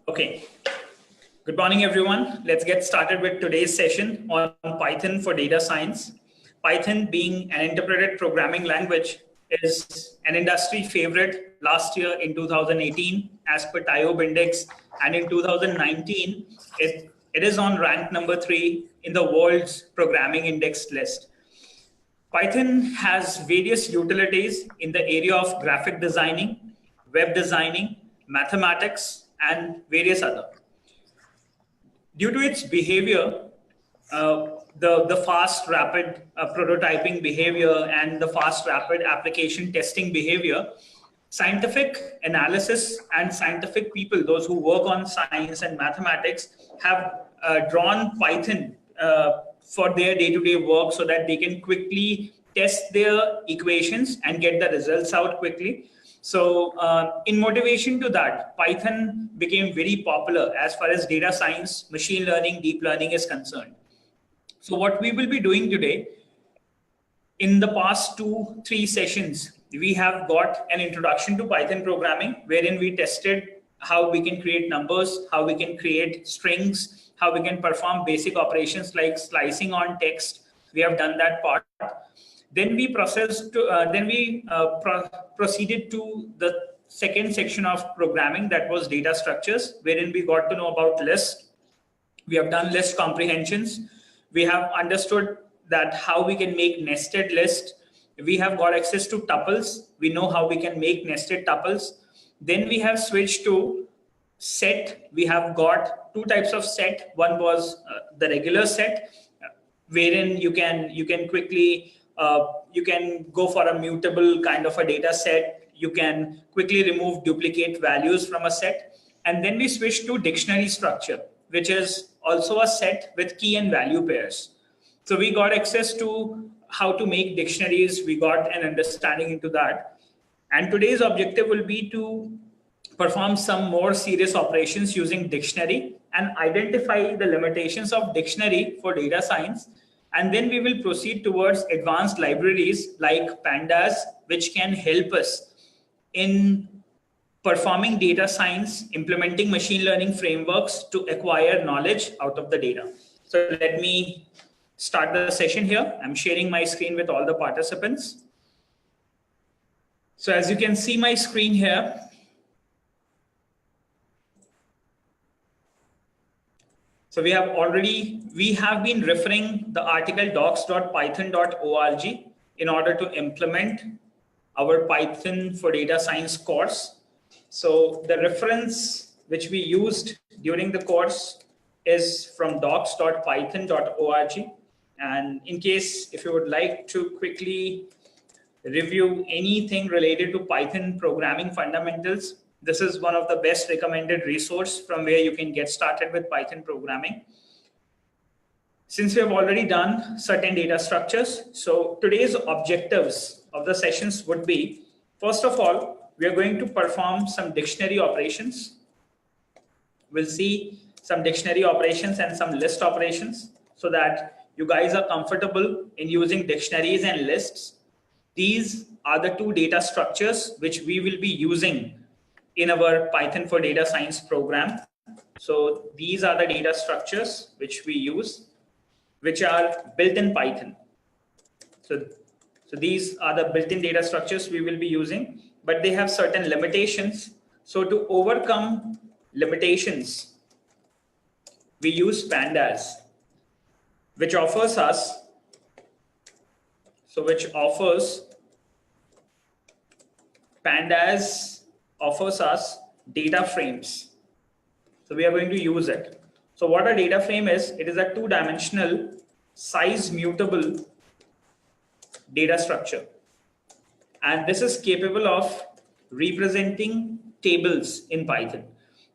Okay. Good morning, everyone. Let's get started with today's session on Python for data science. Python, being an interpreted programming language, is an industry favorite last year in 2018 as per TIOB Index, and in 2019 it is on rank number 3 in the world's programming index list. Python has various utilities in the area of graphic designing, web designing, mathematics, and various other. Due to its behavior, the fast, rapid prototyping behavior and the fast, rapid application testing behavior, scientific analysis and scientific people, those who work on science and mathematics, have drawn Python for their day-to-day work so that they can quickly test their equations and get the results out quickly. So in motivation to that, Python became very popular as far as data science, machine learning, deep learning is concerned. So what we will be doing today, in the past 2-3 sessions, we have got an introduction to Python programming, wherein we tested how we can create numbers, how we can create strings, how we can perform basic operations like slicing on text. We have done that part. Then we proceeded to the second section of programming, that was data structures, wherein we got to know about lists. We have done list comprehensions. We have understood that how we can make nested lists. We have got access to tuples. We know how we can make nested tuples. Then we have switched to set. We have got 2 types of set. One was the regular set, wherein you can quickly you can go for a mutable kind of a data set. You can quickly remove duplicate values from a set. And then we switch to dictionary structure, which is also a set with key and value pairs. So we got access to how to make dictionaries. We got an understanding into that. And today's objective will be to perform some more serious operations using dictionary and identify the limitations of dictionary for data science. And then we will proceed towards advanced libraries like Pandas, which can help us in performing data science, implementing machine learning frameworks to acquire knowledge out of the data. So let me start the session here. I'm sharing my screen with all the participants. So as you can see my screen here, so we have been referring the article docs.python.org in order to implement our Python for data science course. So the reference which we used during the course is from docs.python.org. And in case if you would like to quickly review anything related to Python programming fundamentals, this is one of the best recommended resource from where you can get started with Python programming. Since we have already done certain data structures, so today's objectives of the sessions would be, first of all, we are going to perform some dictionary operations. We'll see some dictionary operations and some list operations so that you guys are comfortable in using dictionaries and lists. These are the 2 data structures which we will be using in our Python for data science program. So these are the data structures which we use, which are built in Python. So these are the built-in data structures we will be using, but they have certain limitations. So to overcome limitations, we use Pandas, which offers us, Pandas offers us data frames. So we are going to use it. So what a data frame is, it is a 2-dimensional size mutable data structure. And this is capable of representing tables in Python.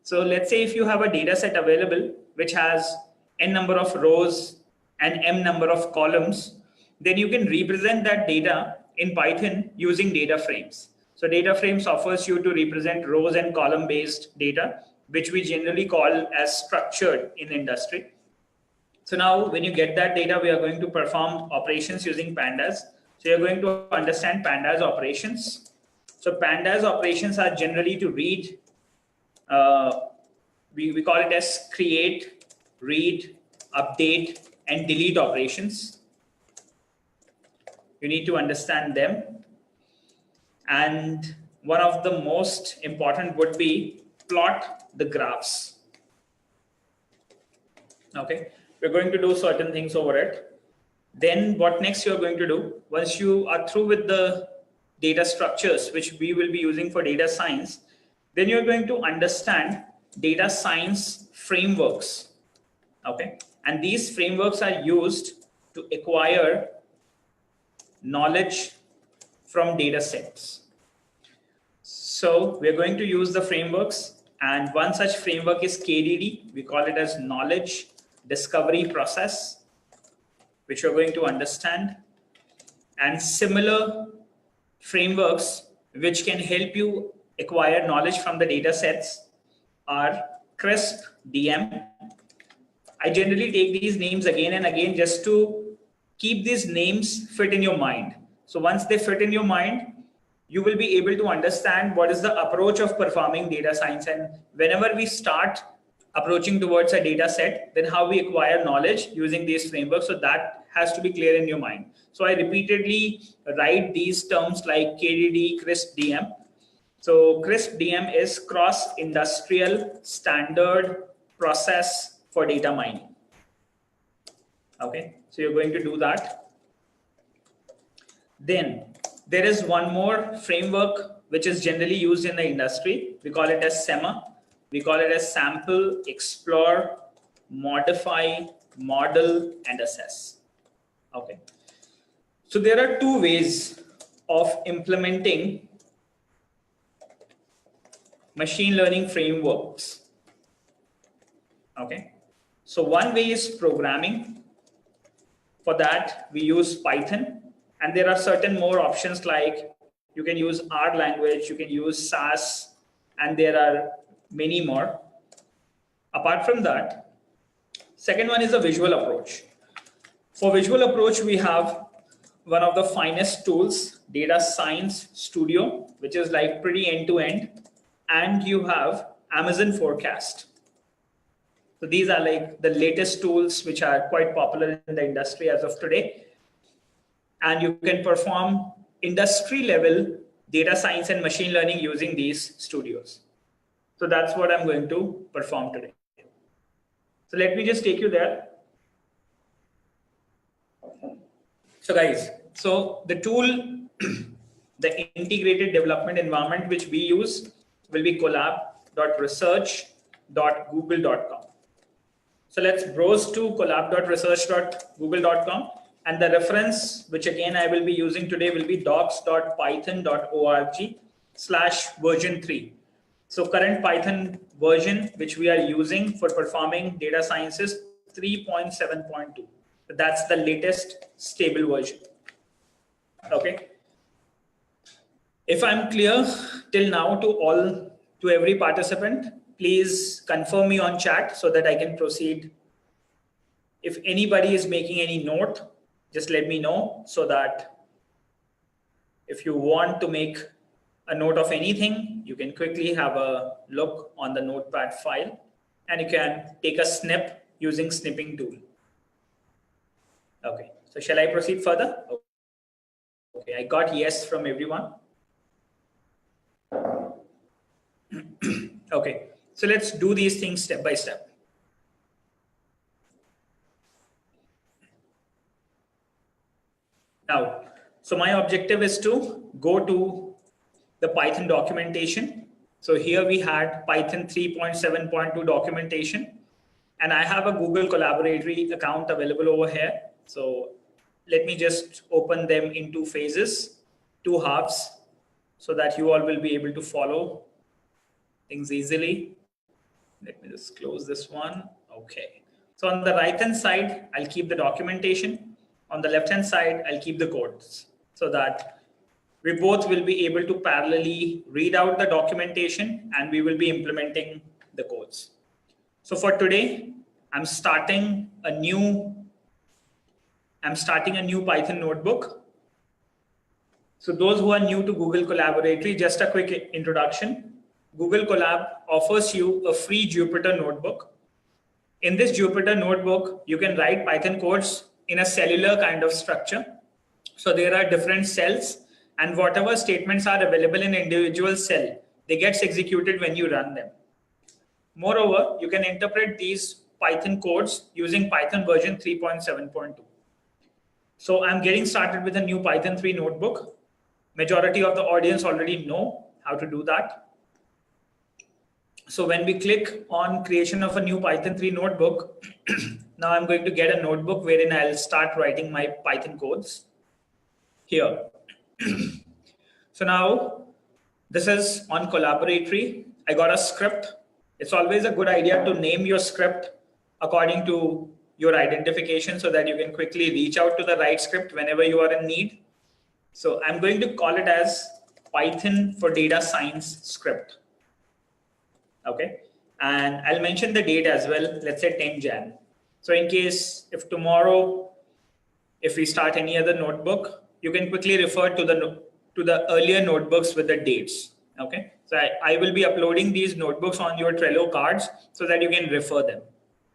So let's say if you have a data set available, which has n number of rows and m number of columns, then you can represent that data in Python using data frames. So data frames offers you to represent rows and column based data, which we generally call as structured in industry. So now when you get that data, we are going to perform operations using Pandas. So you're going to understand Pandas operations. So Pandas operations are generally to read we call it as create, read, update, and delete operations. You need to understand them. And one of the most important would be plot the graphs. Okay, we're going to do certain things over it. Then what next you're going to do, once you are through with the data structures, which we will be using for data science, then you're going to understand data science frameworks. Okay, and these frameworks are used to acquire knowledge from data sets. So we're going to use the frameworks, and one such framework is KDD. We call it as knowledge discovery process, which you're going to understand. And similar frameworks which can help you acquire knowledge from the data sets are CRISP, DM. I generally take these names again and again just to keep these names fit in your mind. So once they fit in your mind, you will be able to understand what is the approach of performing data science. And whenever we start approaching towards a data set, then how we acquire knowledge using these frameworks. So that has to be clear in your mind. So I repeatedly write these terms like KDD, CRISP, DM. So CRISP DM is cross industrial standard process for data mining. Okay, so you're going to do that. Then there is one more framework which is generally used in the industry. We call it as SEMA. We call it as sample, explore, modify, model, and assess. Okay. So there are two ways of implementing machine learning frameworks. Okay. So one way is programming. For that, we use Python. And there are certain more options, like you can use R language, you can use SAS, and there are many more. Apart from that, second one is a visual approach. For visual approach, we have one of the finest tools, Data Science Studio, which is like pretty end-to-end. And you have Amazon Forecast. So these are like the latest tools which are quite popular in the industry as of today. And you can perform industry level data science and machine learning using these studios. So that's what I'm going to perform today. So let me just take you there. So guys, so the tool, the integrated development environment which we use will be collab.research.google.com. So let's browse to collab.research.google.com. And the reference, which again I will be using today, will be docs.python.org/version3. So current Python version, which we are using for performing data science, is 3.7.2. That's the latest stable version. Okay. If I'm clear till now to every participant, please confirm me on chat so that I can proceed. If anybody is making any note, just let me know, so that if you want to make a note of anything, you can quickly have a look on the notepad file, and you can take a snip using snipping tool. Okay, so shall I proceed further? Okay, I got yes from everyone. Okay, so let's do these things step by step. Now, so my objective is to go to the Python documentation. So here we had Python 3.7.2 documentation, and I have a Google Collaboratory account available over here. So let me just open them in two phases, two halves, so that you all will be able to follow things easily. Let me just close this one. Okay. So on the right-hand side, I'll keep the documentation. On the left-hand side, I'll keep the codes, so that we both will be able to parallelly read out the documentation and we will be implementing the codes. So for today, I'm starting a new Python notebook. So those who are new to Google Collaboratory, just a quick introduction. Google Colab offers you a free Jupyter notebook. In this Jupyter notebook, you can write Python codes in a cellular kind of structure. So there are different cells, and whatever statements are available in individual cell, they gets executed when you run them. Moreover, you can interpret these Python codes using Python version 3.7.2. So I'm getting started with a new Python 3 notebook. Majority of the audience already know how to do that. So when we click on creation of a new Python 3 notebook, now I'm going to get a notebook wherein I'll start writing my Python codes here. So now this is on collaboratory. I got a script. It's always a good idea to name your script according to your identification so that you can quickly reach out to the right script whenever you are in need. So I'm going to call it as Python for data science script. Okay. And I'll mention the date as well. Let's say 10 Jan. So in case if tomorrow, if we start any other notebook, you can quickly refer to the earlier notebooks with the dates. Okay. So I will be uploading these notebooks on your Trello cards so that you can refer them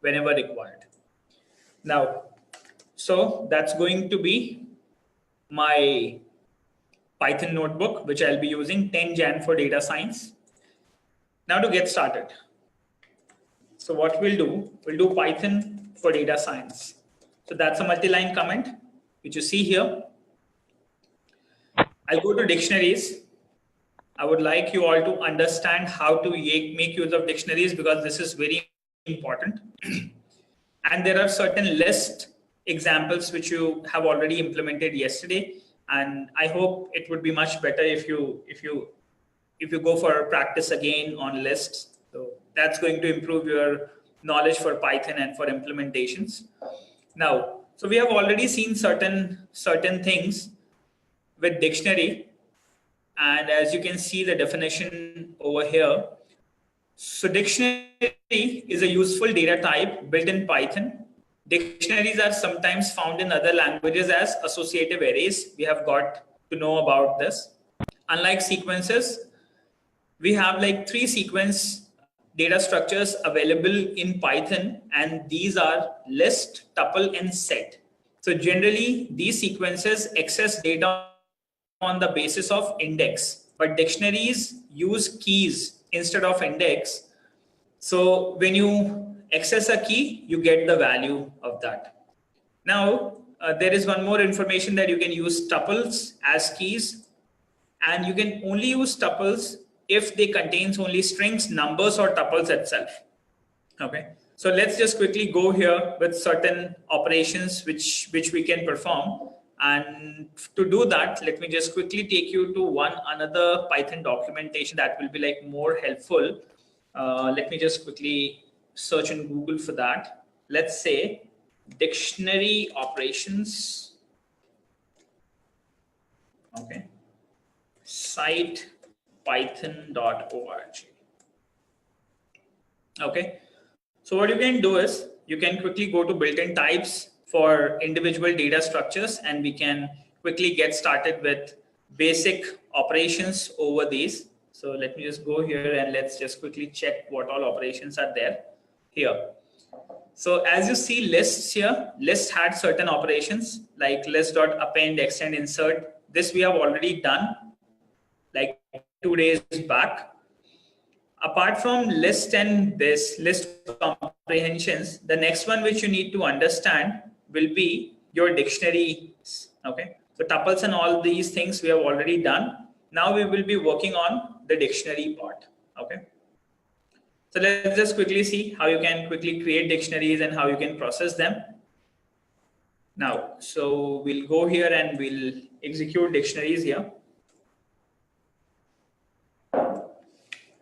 whenever required. Now, so that's going to be my Python notebook, which I'll be using 10 Jan for data science. Now to get started. So what we'll do Python for data science. So that's a multi-line comment, which you see here. I'll go to dictionaries. I would like you all to understand how to make use of dictionaries because this is very important. And there are certain list examples which you have already implemented yesterday. And I hope it would be much better if you go for practice again on lists. So that's going to improve your knowledge for Python and for implementations. Now, so we have already seen certain things with dictionary. And as you can see the definition over here. So dictionary is a useful data type built in Python. Dictionaries are sometimes found in other languages as associative arrays. We have got to know about this. Unlike sequences, we have like 3 sequence data structures available in Python, and these are list, tuple, and set. So generally, these sequences access data on the basis of index, but dictionaries use keys instead of index. So when you access a key, you get the value of that. Now, there is one more information that you can use tuples as keys, and you can only use tuples if they contains only strings, numbers, or tuples itself. Okay. So let's just quickly go here with certain operations which we can perform. And to do that, let me just quickly take you to another Python documentation that will be like more helpful. Let me just quickly search in Google for that. Let's say dictionary operations. Okay. Site python.org. Okay. So what you can do is you can quickly go to built-in types for individual data structures, and we can quickly get started with basic operations over these. So let me just go here and let's just quickly check what all operations are there here. So as you see lists here, list had certain operations like list.append, extend, insert. This we have already done like 2 days back. Apart from list and this list comprehensions, the next one which you need to understand will be your dictionaries. Okay. So tuples and all these things we have already done. Now we will be working on the dictionary part. Okay. So let's just quickly see how you can quickly create dictionaries and how you can process them. Now, so we'll go here and we'll execute dictionaries here.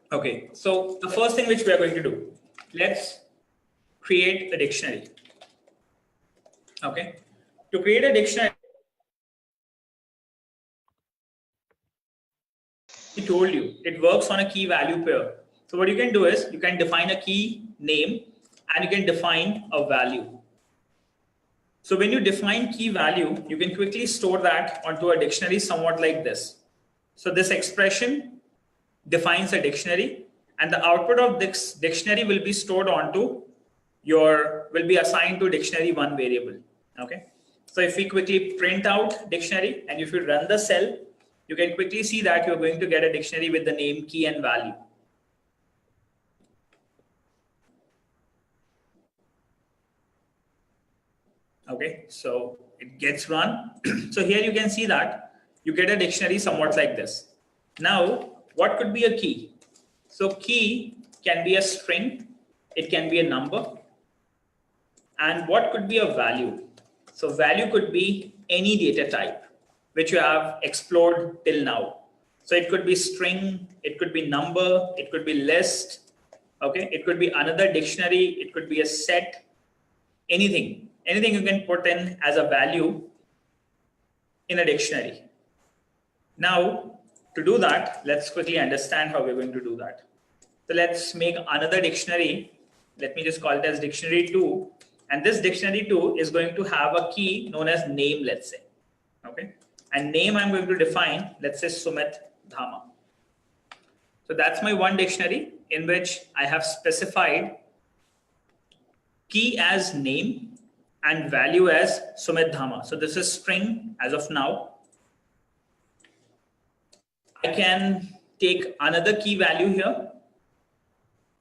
Okay, so the first thing which we are going to do, let's create a dictionary. Okay, to create a dictionary, I told you it works on a key value pair. So what you can do is you can define a key name and you can define a value. So when you define key value, you can quickly store that onto a dictionary somewhat like this. So this expression defines a dictionary, and the output of this dictionary will be stored onto will be assigned to dictionary 1 variable. Okay. So if we quickly print out dictionary and if you run the cell, you can quickly see that you're going to get a dictionary with the name, key, and value. Okay, so it gets run. So here you can see that you get a dictionary somewhat like this. Now, what could be a key? So key can be a string, it can be a number, and what could be a value? So value could be any data type which you have explored till now. So it could be string, it could be number, it could be list, okay, it could be another dictionary, it could be a set, anything you can put in as a value in a dictionary. Now, to do that, let's quickly understand how we're going to do that. So let's make another dictionary. Let me just call it as dictionary 2. And this dictionary 2 is going to have a key known as name, let's say. Okay. And name I'm going to define, let's say Sumit Dhama. So that's my one dictionary in which I have specified key as name and value as Sumit Dhama. So this is string as of now. I can take another key value here.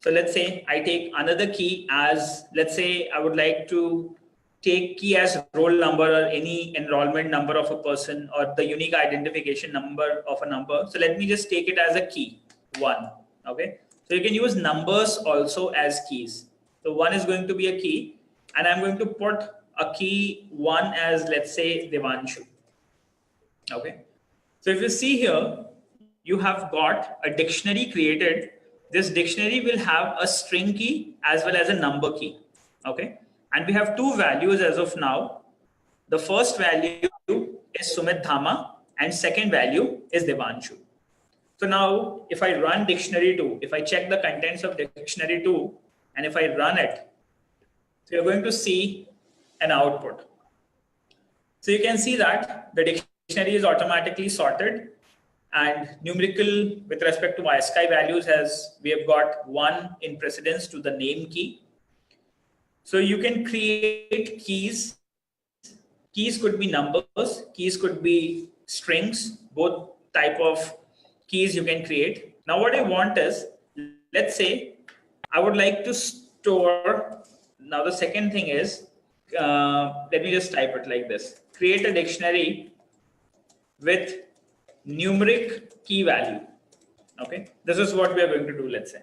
So let's say I take another key as, let's say I would like to take key as roll number or any enrollment number of a person or the unique identification number of a number. So let me just take it as a key, 1. Okay. So you can use numbers also as keys. So 1 is going to be a key, and I'm going to put a key 1 as, let's say, Devanshu. Okay. So if you see here, you have got a dictionary created. This dictionary will have a string key as well as a number key. Okay. And we have 2 values as of now. The first value is Sumit Dhama and second value is Devanshu. So now if I run dictionary 2, if I check the contents of dictionary 2 and if I run it, so you're going to see an output. So you can see that the dictionary is automatically sorted, and numerical with respect to ASCII values we have got 1 in precedence to the name key. So you can create keys. Keys could be numbers, keys could be strings, both type of keys you can create. Now what I want is, let's say I would like to store, now the second thing is, let me just type it like this. Create a dictionary with numeric key value. Okay, this is what we are going to do. Let's say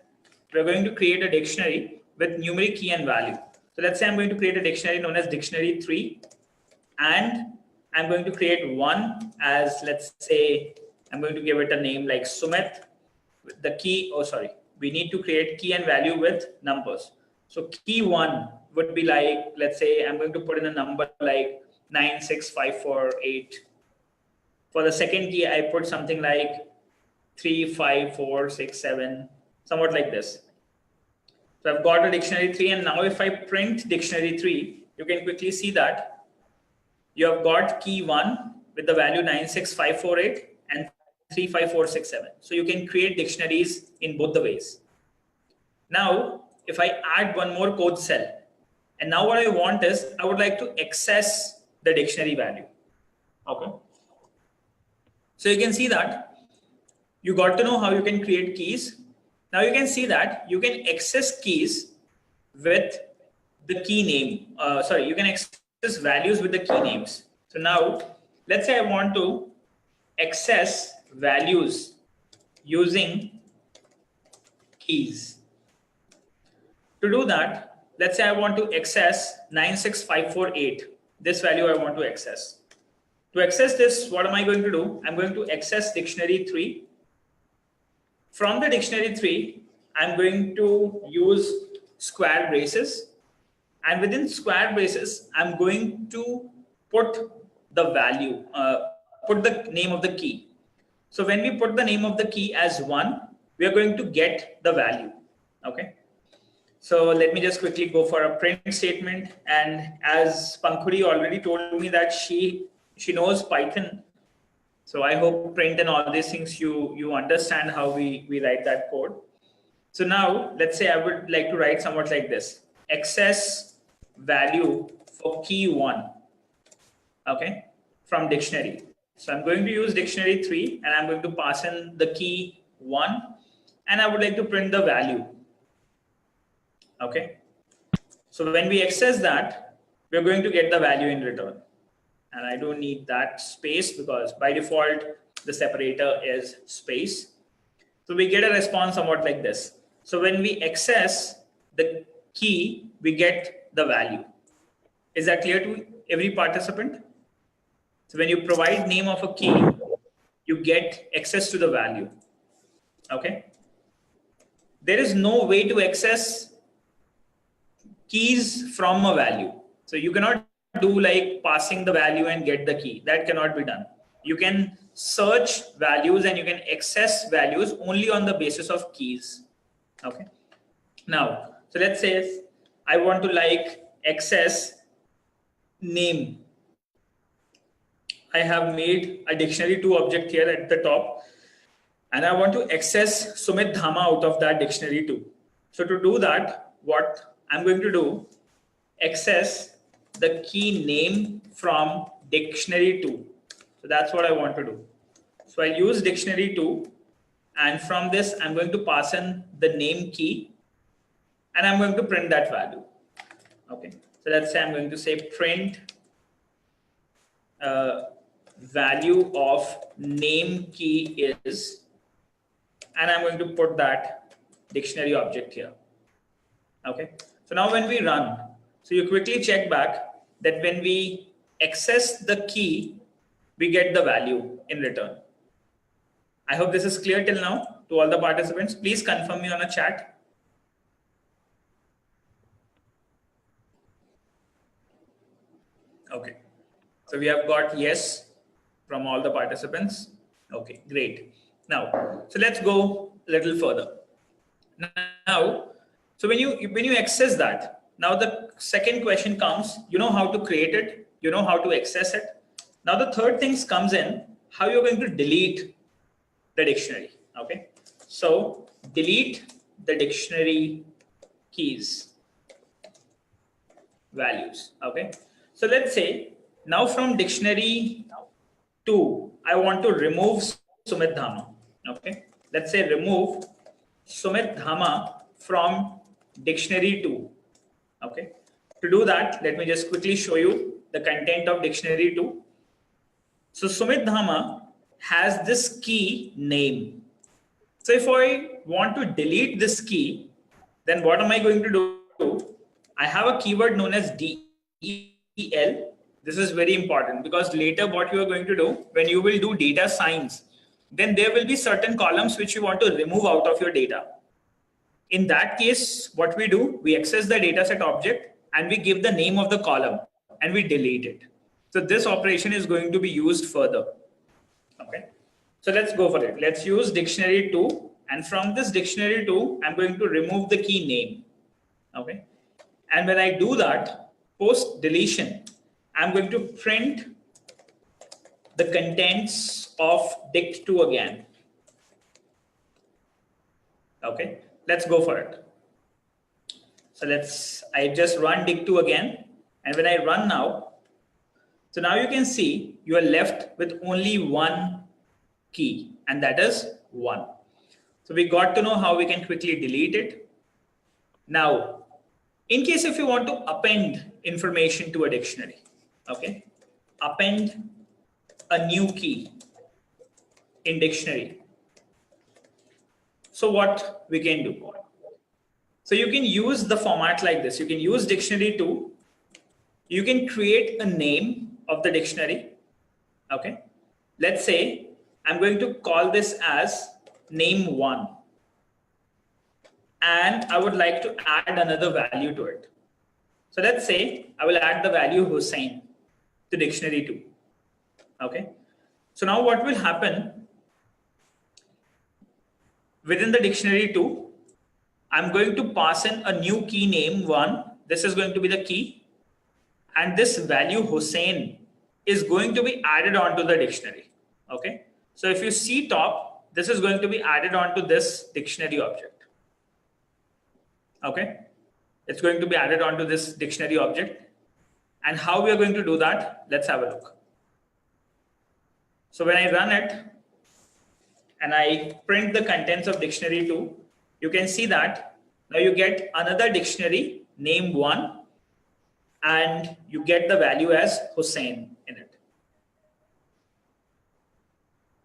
we're going to create a dictionary with numeric key and value. So let's say I'm going to create a dictionary known as dictionary 3, and I'm going to create 1 as, let's say, I'm going to give it a name like Sumit. The key, we need to create key and value with numbers. So key 1 would be like, let's say I'm going to put in a number like 96548. For the second key, I put something like 35467, somewhat like this. So I've got a dictionary 3, and now if I print dictionary 3, you can quickly see that you have got key 1 with the value 96548 and 35467. So you can create dictionaries in both the ways. Now, if I add one more code cell, and now what I want is I would like to access the dictionary value. Okay. So you can see that you got to know how you can create keys. Now you can see that you can access keys with the key name. You can access values with the key names. So now let's say I want to access values using keys. To do that, let's say I want to access 96548. This value I want to access. To access this, what am I going to do? I'm going to access dictionary 3. From the dictionary 3, I'm going to use square braces. And within square braces, I'm going to put the value, put the name of the key. So when we put the name of the key as 1, we are going to get the value. Okay. So let me just quickly go for a print statement. And as Pankhuri already told me that she knows Python. So I hope print and all these things, you understand how we write that code. So now let's say I would like to write somewhat like this: access value for key 1, okay, from dictionary. So I'm going to use dictionary 3 and I'm going to pass in the key 1 and I would like to print the value. Okay. So when we access that, we're going to get the value in return. And I don't need that space because by default, the separator is space. So we get a response somewhat like this. So when we access the key, we get the value. Is that clear to every participant? So when you provide name of a key, you get access to the value. Okay. There is no way to access keys from a value. So you cannot do like passing the value and get the key. That cannot be done. You can search values and you can access values only on the basis of keys. Okay. Now, so let's say I want to like access name. I have made a dictionary 2 object here at the top and I want to access Sumit Dhama out of that dictionary 2. So to do that, what I'm going to do, access the key name from dictionary 2. So that's what I want to do. So I'll use dictionary 2 and from this I'm going to pass in the name key and I'm going to print that value. Okay. So let's say I'm going to say print value of name key is, and I'm going to put that dictionary object here. Okay. So now when we run, so you quickly check back that when we access the key, we get the value in return. I hope this is clear till now to all the participants. Please confirm me on a chat. Okay. So we have got yes from all the participants. Okay, great. Now, so let's go a little further. Now, so when you access that, now the second question comes, you know how to create it, you know how to access it. Now the third thing comes in, how you're going to delete the dictionary. Okay. So delete the dictionary keys values. Okay. So let's say now from dictionary 2, I want to remove Sumit Dhama. Okay. Let's say remove Sumit Dhama from dictionary 2. Okay. To do that, let me just quickly show you the content of dictionary 2. So Sumit Dhama has this key name. So if I want to delete this key, then what am I going to do? I have a keyword known as DEL. This is very important because later what you are going to do when you will do data science, then there will be certain columns which you want to remove out of your data. In that case, what we do, we access the dataset object and we give the name of the column and we delete it. So this operation is going to be used further. Okay. So let's go for it. Let's use dictionary 2. And from this dictionary 2, I'm going to remove the key name. Okay. And when I do that, post deletion, I'm going to print the contents of dict2 again. Okay. Let's go for it. So I just run dict2 again. And when I run now, so now you can see you are left with only one key, and that is 1. So we got to know how we can quickly delete it. Now, in case if you want to append information to a dictionary, okay, append a new key in dictionary. So what we can do? So you can use the format like this. You can use dictionary 2. You can create a name of the dictionary. Okay. Let's say I'm going to call this as name 1. And I would like to add another value to it. So let's say I will add the value Hussein to dictionary 2. Okay. So now what will happen within the dictionary 2, I'm going to pass in a new key name 1. This is going to be the key. And this value Hussein is going to be added onto the dictionary. Okay. So if you see top, this is going to be added onto this dictionary object. Okay, it's going to be added onto this dictionary object. And how we are going to do that, let's have a look. So when I run it and I print the contents of dictionary 2, you can see that now you get another dictionary name 1 and you get the value as Hussein in it.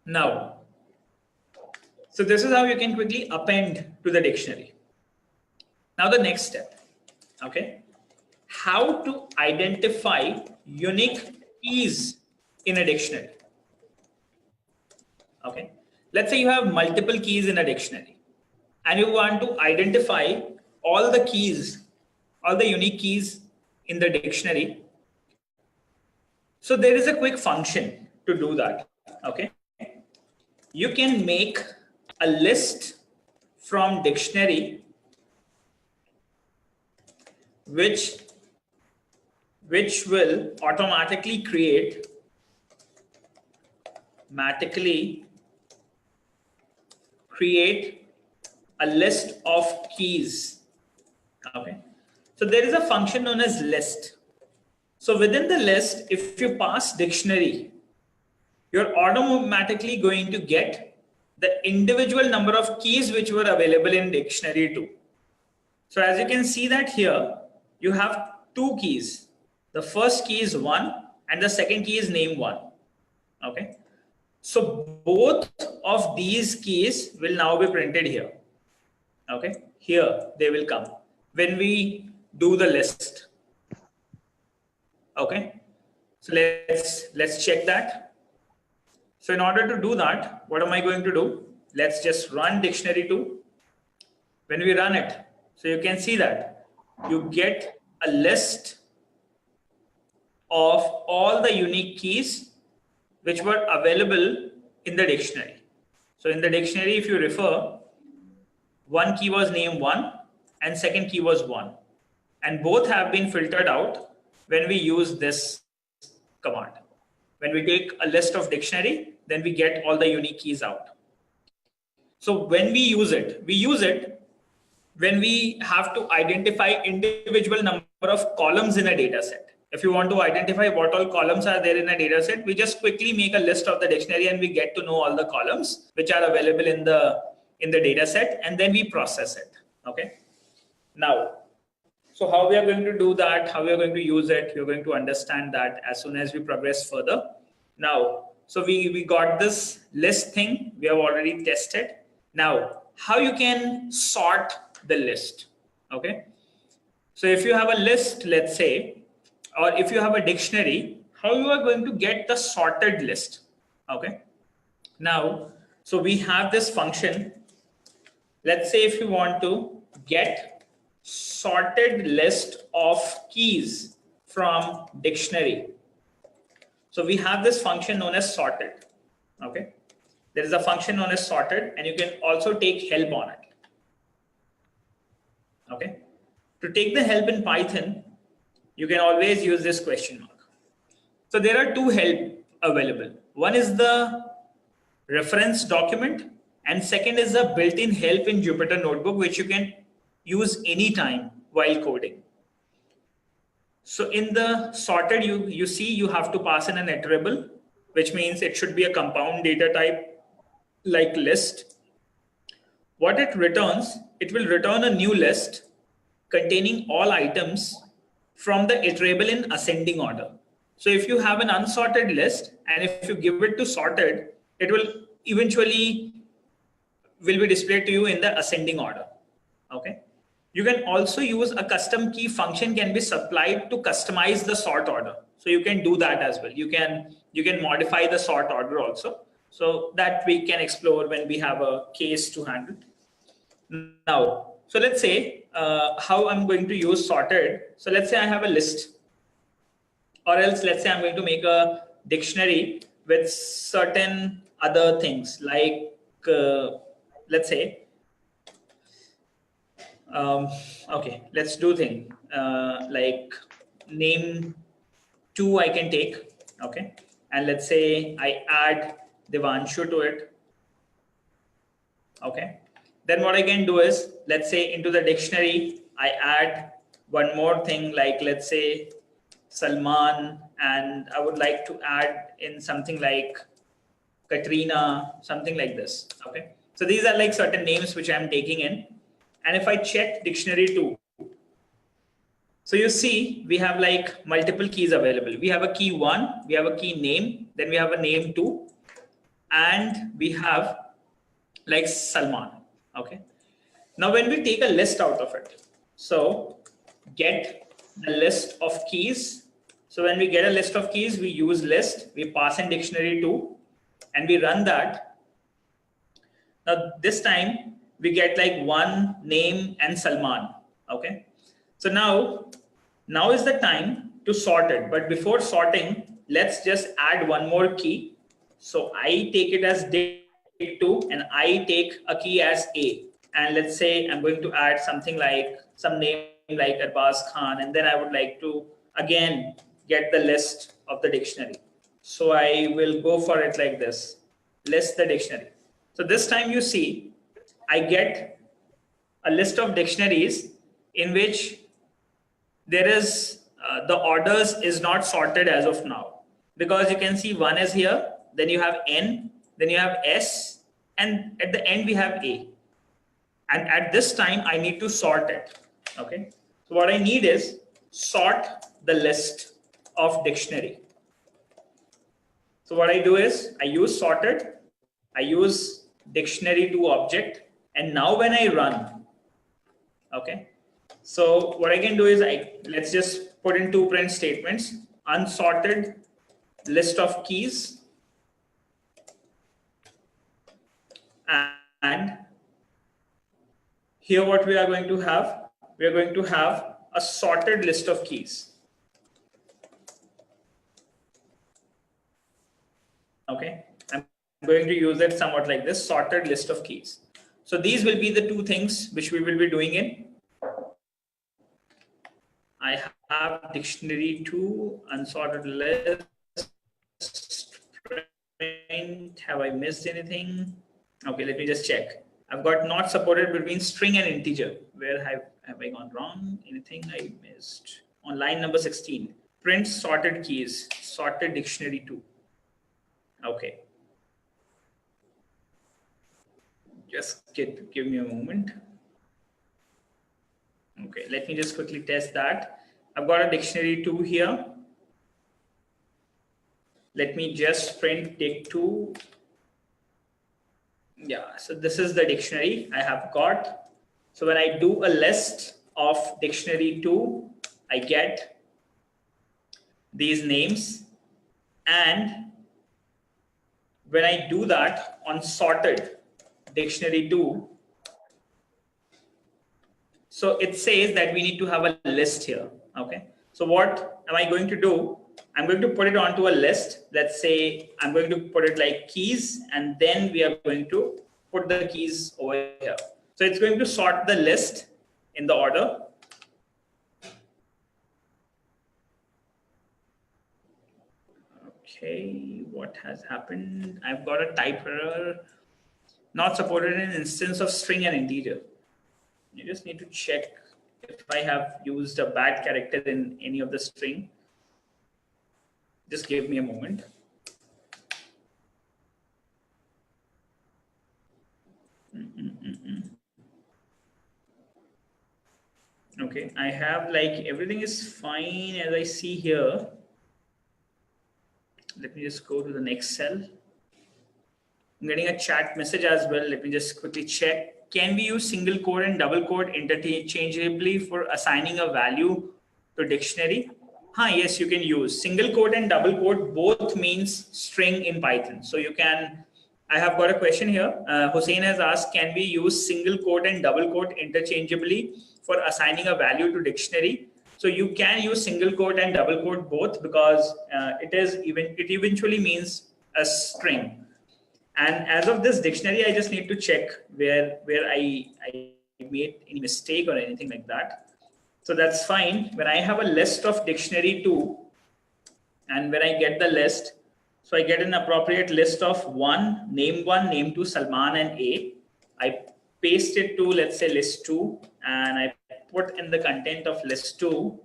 Now, so this is how you can quickly append to the dictionary. Now the next step, okay, how to identify unique keys in a dictionary. Okay, let's say you have multiple keys in a dictionary and you want to identify all the keys, all the unique keys in the dictionary. So there is a quick function to do that. Okay, you can make a list from dictionary which will automatically create a list of keys. Okay, so there is a function known as list. So within the list, if you pass dictionary, you're automatically going to get the individual number of keys which were available in dictionary 2. So as you can see that here, you have 2 keys. The first key is 1 and the second key is name 1. Okay, so both of these keys will now be printed here. Okay, here they will come when we do the list. Okay, so let's check that. So in order to do that, what am I going to do? Let's just run dictionary 2. When we run it, so you can see that you get a list of all the unique keys which were available in the dictionary. So in the dictionary, if you refer, one key was name 1 and second key was 1. And both have been filtered out when we use this command. When we take a list of dictionary, then we get all the unique keys out. So when we use it when we have to identify individual number of columns in a data set. If you want to identify what all columns are there in a data set, we just quickly make a list of the dictionary and we get to know all the columns which are available in the data set, and then we process it. Okay. Now, so how we are going to do that, how we are going to use it, you're going to understand that as soon as we progress further. Now, so we got this list thing, we have already tested. Now, how you can sort the list. Okay. So if you have a list, let's say, or if you have a dictionary, how you are going to get the sorted list. Okay. Now, so we have this function. Let's say if you want to get sorted list of keys from dictionary. So we have this function known as sorted. Okay. There is a function known as sorted, and you can also take help on it. Okay. To take the help in Python, you can always use this question mark. So there are 2 help available. One is the reference document, and second is the built-in help in Jupyter Notebook, which you can use anytime while coding. So in the sorted, you see you have to pass in an iterable, which means it should be a compound data type like list. What it returns, it will return a new list containing all items from the iterable in ascending order. So if you have an unsorted list and if you give it to sorted, it will eventually be displayed to you in the ascending order. Okay. You can also use a custom key function can be supplied to customize the sort order. So you can do that as well. You can modify the sort order also. So that we can explore when we have a case to handle. Now, so let's say how I'm going to use sorted. So let's say I have a list, or else let's say I'm going to make a dictionary with certain other things like let's say okay, let's do thing like name 2 I can take. Okay, and let's say I add Devanshu to it. Okay, then what I can do is, let's say into the dictionary I add one more thing, like let's say Salman, and I would like to add in something like Katrina, something like this. Okay. So these are like certain names which I'm taking in. And if I check dictionary 2, so you see we have like multiple keys available. We have a key 1, we have a key name, then we have a name 2, and we have like Salman. Okay. Now when we take a list out of it, so get the list of keys. So when we get a list of keys, we use list, we pass in dictionary 2, and we run that. Now this time we get like 1, name, and Salman. Okay. So now is the time to sort it. But before sorting, let's just add one more key. So I take it as dict2, and I take a key as A. And let's say I'm going to add something like some name like Arbaz Khan, and then I would like to again get the list of the dictionary. So I will go for it like this, list the dictionary. So this time you see, I get a list of dictionaries in which there is, the orders is not sorted as of now, because you can see 1 is here, then you have N, then you have S, and at the end we have A. And at this time, I need to sort it. Okay. So what I need is sort the list of dictionary. So what I do is I use sorted, I use dictionary to object, and now when I run, okay. So what I can do is let's just put in 2 print statements, unsorted list of keys, and here what we are going to have, we are going to have a sorted list of keys. Okay, I'm going to use it somewhat like this, sorted list of keys. So these will be the 2 things which we will be doing in. I have dictionary 2, unsorted list, print. Have I missed anything? Okay, let me just check. I've got not supported between string and integer. Where have I gone wrong? Anything I missed? On line number 16, print sorted keys, sorted dictionary 2. Okay. Just give me a moment. Okay, let me just quickly test that. I've got a dictionary 2 here. Let me just print dict2. Yeah, so this is the dictionary I have got. So when I do a list of dictionary 2, I get these names. And when I do that on sorted dictionary 2, so it says that we need to have a list here. Okay. So what am I going to do? I'm going to put it onto a list. Let's say I'm going to put it like keys, and then we are going to put the keys over here. So it's going to sort the list in the order. Okay, what has happened? I've got a type error, not supported in instance of string and integer. You just need to check if I have used a bad character in any of the string. Just give me a moment. Okay, I have like everything is fine as I see here. Let me just go to the next cell. I'm getting a chat message as well. Let me just quickly check. Can we use single quote and double quote interchangeably for assigning a value to dictionary? Yes, you can use single quote and double quote. Both means string in Python. So you can, I have got a question here. Hussein has asked, can we use single quote and double quote interchangeably for assigning a value to dictionary? So you can use single quote and double quote both, because it eventually means a string. And as of this dictionary, I just need to check where I made any mistake or anything like that. So that's fine. When I have a list of dictionary 2, and when I get the list, so I get an appropriate list of name 2, Salman and A. I paste it to, let's say, list 2, and I put in the content of list 2.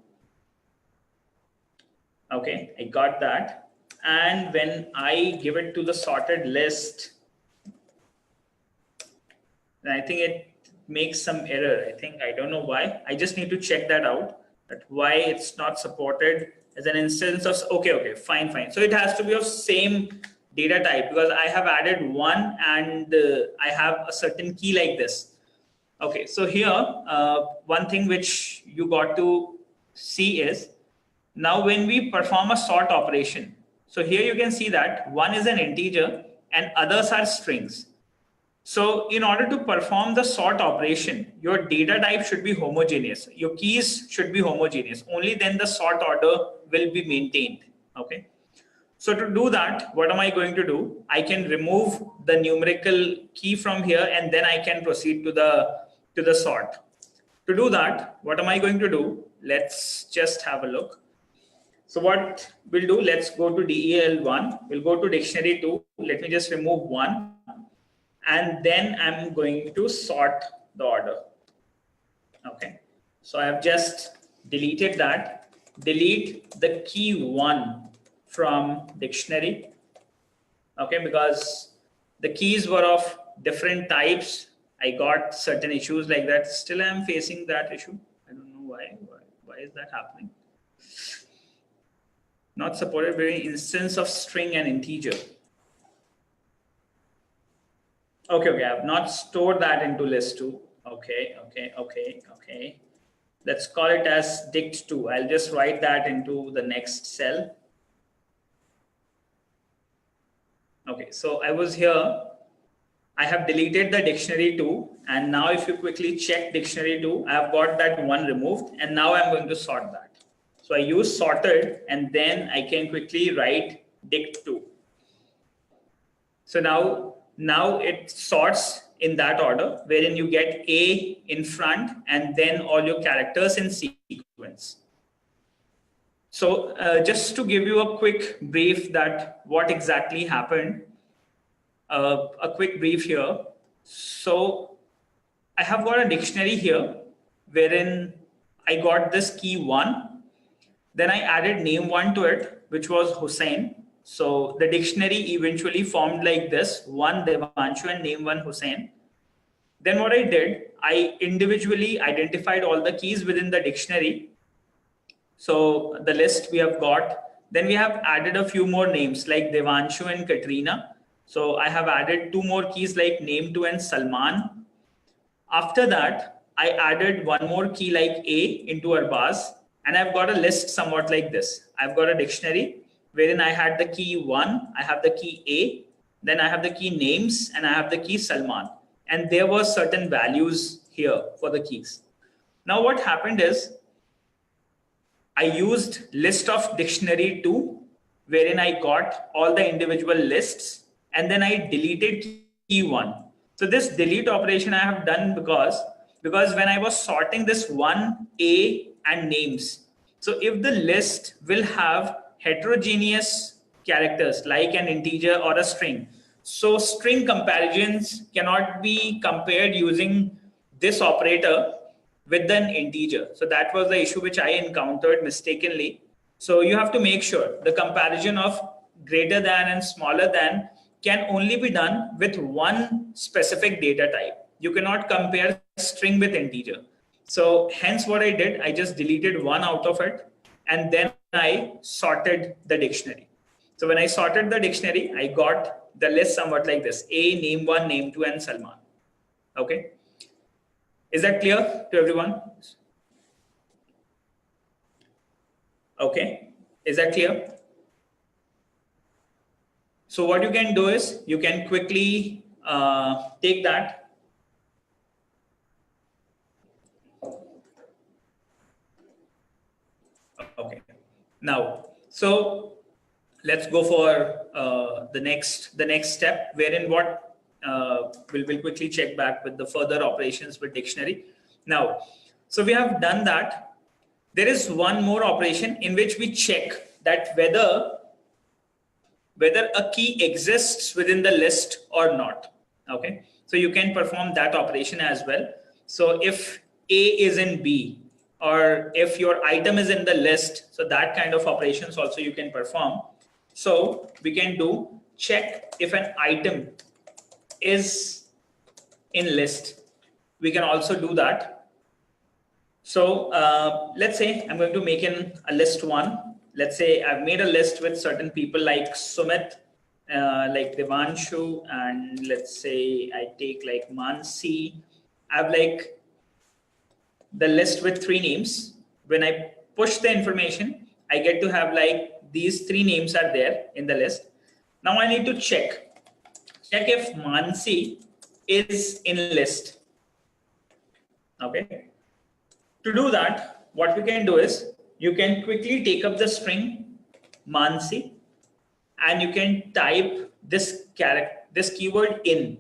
Okay, I got that. And when I give it to the sorted list, then I think it makes some error. I don't know why. I just need to check that out, that why it's not supported as an instance of, okay, fine. So it has to be of same data type, because I have added one and I have a certain key like this. Okay, so here, one thing which you got to see is, now when we perform a sort operation, so here you can see that one is an integer and others are strings. So in order to perform the sort operation, your data type should be homogeneous. Your keys should be homogeneous. Only then the sort order will be maintained. Okay. So to do that, what am I going to do? I can remove the numerical key from here, and then I can proceed to the sort. To do that, what am I going to do? Let's just have a look. So what we'll do, let's go to DEL1. We'll go to dictionary 2. Let me just remove 1. And then I'm going to sort the order. Okay. So I have just deleted that. Delete the key 1 from dictionary. Okay, because the keys were of different types. I got certain issues like that. Still I'm facing that issue. I don't know why. Why is that happening? Not supported by instance of string and integer. Okay. I have not stored that into list 2. Okay. Let's call it as dict2. I'll just write that into the next cell. Okay, so I was here. I have deleted the dictionary 2. And now if you quickly check dictionary 2, I have got that 1 removed. And now I'm going to sort that. So I use sorted, and then I can quickly write dict2. So now it sorts in that order, wherein you get A in front and then all your characters in sequence. So just to give you a quick brief that what exactly happened, a quick brief here. So I have got a dictionary here wherein I got this key 1. Then I added name 1 to it, which was Hussein. So the dictionary eventually formed like this: 1 Devanshu and name 1 Hussein. Then what I did, I individually identified all the keys within the dictionary. So the list we have got. Then we have added a few more names like Devanshu and Katrina. So I have added 2 more keys like name 2 and Salman. After that, I added 1 more key like A into Arbaz. And I've got a list somewhat like this. I've got a dictionary wherein I had the key 1, I have the key A, then I have the key names, and I have the key Salman. And there were certain values here for the keys. Now what happened is, I used list of dictionary 2, wherein I got all the individual lists, and then I deleted key 1. So this delete operation I have done because when I was sorting this 1A and names, so if the list will have heterogeneous characters like an integer or a string, so string comparisons cannot be compared using this operator with an integer. So that was the issue which I encountered mistakenly. So you have to make sure the comparison of greater than and smaller than can only be done with one specific data type. You cannot compare string with integer. So hence what I did, I just deleted 1 out of it, and then I sorted the dictionary. So when I sorted the dictionary, I got the list somewhat like this: A, name 1, name 2, and Salman. Okay. Is that clear to everyone? Okay. Is that clear? So what you can do is you can quickly take that. Okay. Now, so let's go for the next step, wherein what we'll quickly check back with the further operations with dictionary. Now, so we have done that. There is one more operation in which we check that whether a key exists within the list or not. Okay, so you can perform that operation as well. So if A is in B, or if your item is in the list, so that kind of operations also you can perform. So we can do check if an item is in list. We can also do that. So let's say I'm going to make a list one. Let's say I've made a list with certain people like Sumit, like Devanshu, and let's say I take like Mansi. I have like the list with 3 names. When I push the information, I get to have like these 3 names are there in the list. Now I need to check if Mansi is in list. Okay. To do that, what we can do is you can quickly take up the string Mansi and you can type this keyword in.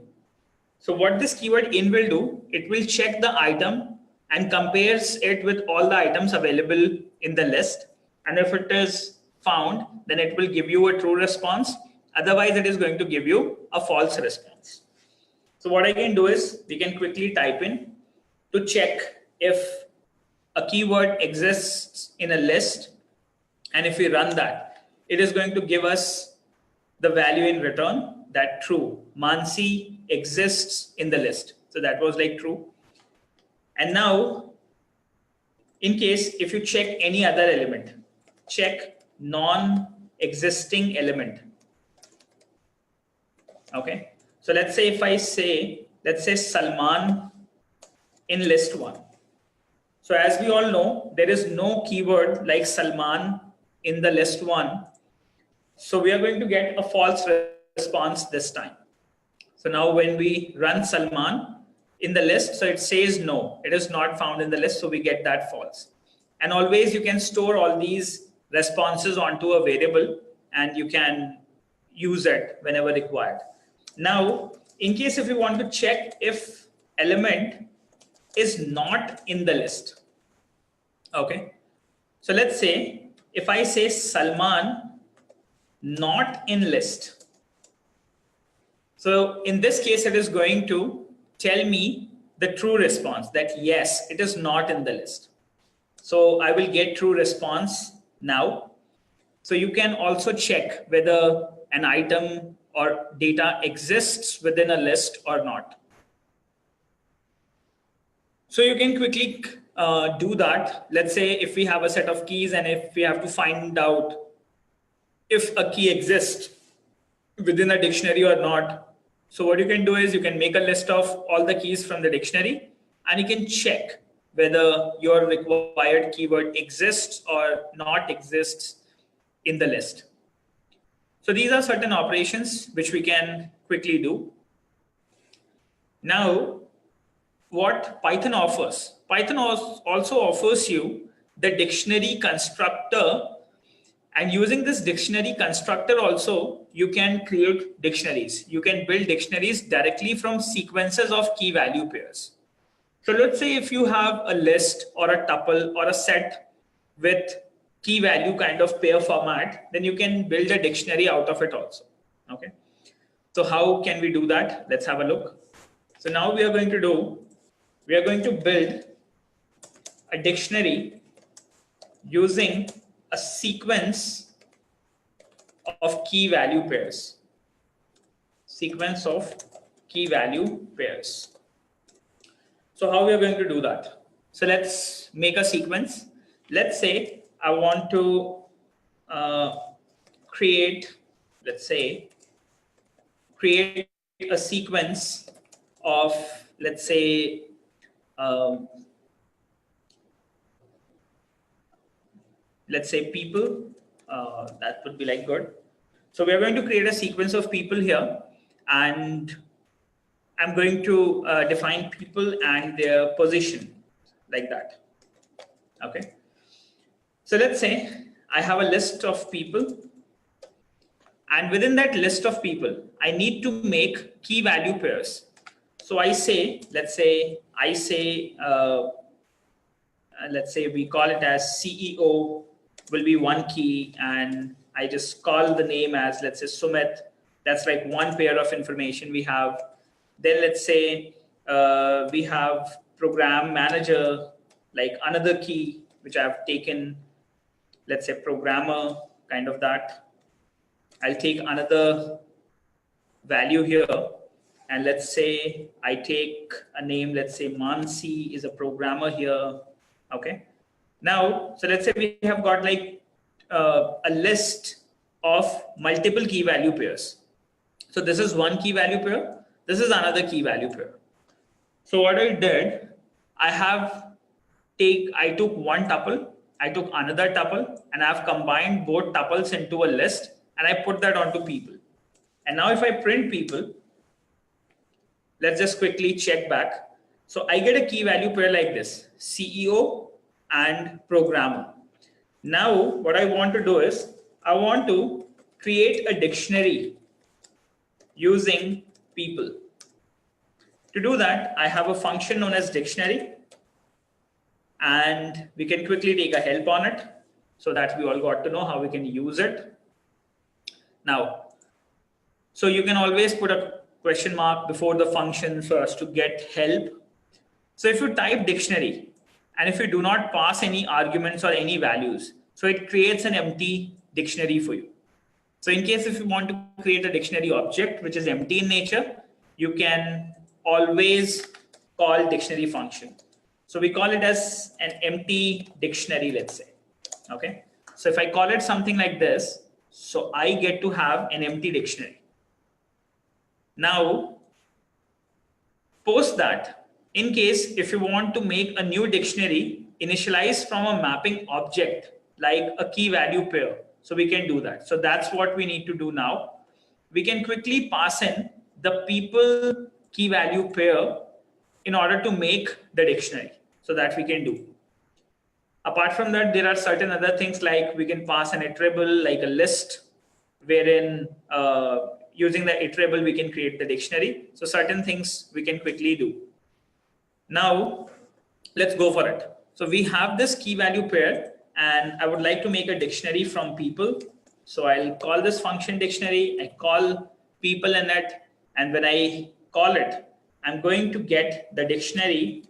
So what this keyword in will do, it will check the item and compares it with all the items available in the list. And if it is found, then it will give you a true response. Otherwise, it is going to give you a false response. So what I can do is we can quickly type in to check if a keyword exists in a list. And if we run that, it is going to give us the value in return that true, Mansi exists in the list. So that was like true. And now, in case if you check any other element, check non-existing element. Okay. So let's say if I say, let's say Salman in list 1. So as we all know, there is no keyword like Salman in the list 1. So we are going to get a false response this time. So now when we run Salman in the list, so it says no, it is not found in the list. So we get that false. And always you can store all these responses onto a variable and you can use it whenever required. Now, in case if you want to check if element is not in the list. Okay. So let's say if I say Salman not in list. So in this case, it is going to tell me the true response that yes, it is not in the list. So I will get true response now. So you can also check whether an item or data exists within a list or not. So you can quickly do that. Let's say if we have a set of keys and if we have to find out if a key exists within a dictionary or not. So what you can do is you can make a list of all the keys from the dictionary and you can check whether your required keyword exists or not exists in the list. So these are certain operations which we can quickly do. Now, what Python offers? Python also offers you the dictionary constructor, and using this dictionary constructor also, you can create dictionaries. You can build dictionaries directly from sequences of key value pairs. So let's say if you have a list or a tuple or a set with key value kind of pair format, then you can build a dictionary out of it also. Okay. So how can we do that? Let's have a look. So now we are going to build a dictionary using a sequence of key value pairs. Sequence of key value pairs. So how we are going to do that? So let's make a sequence. Let's say I want to create a sequence of, let's say, people. That would be like good. So we're going to create a sequence of people here, and I'm going to define people and their position like that. Okay. So let's say I have a list of people, and within that list of people, I need to make key value pairs. So I say, let's say we call it as CEO will be one key, and I just call the name as, let's say, Sumit. That's like one pair of information we have. Then let's say we have program manager, like another key which I've taken, let's say programmer, kind of that. I'll take another value here, and let's say I take a name, let's say Mansi is a programmer here. Okay. Now, so let's say we have got like a list of multiple key value pairs. So this is one key value pair. This is another key value pair. So what I did, I took one tuple, I took another tuple, and I've combined both tuples into a list, and I put that onto people. And now if I print people, let's just quickly check back. So I get a key value pair like this, CEO and programmer. Now what I want to do is, I want to create a dictionary using people. To do that, I have a function known as dictionary, and we can quickly take a help on it so that we all got to know how we can use it. Now, so you can always put a question mark before the function for us to get help. So if you type dictionary, and if you do not pass any arguments or any values, so it creates an empty dictionary for you. So in case if you want to create a dictionary object which is empty in nature, you can always call dictionary function. So we call it as an empty dictionary, let's say. Okay. So if I call it something like this, so I get to have an empty dictionary. Now, post that, in case if you want to make a new dictionary initialized from a mapping object like a key value pair, so we can do that. So that's what we need to do now. We can quickly pass in the people key value pair in order to make the dictionary. So that we can do. Apart from that, there are certain other things like we can pass an iterable, like a list, wherein using the iterable, we can create the dictionary. So certain things we can quickly do. Now, let's go for it. So we have this key value pair, and I would like to make a dictionary from people. So I'll call this function dictionary. I call people in it. And when I call it, I'm going to get the dictionary.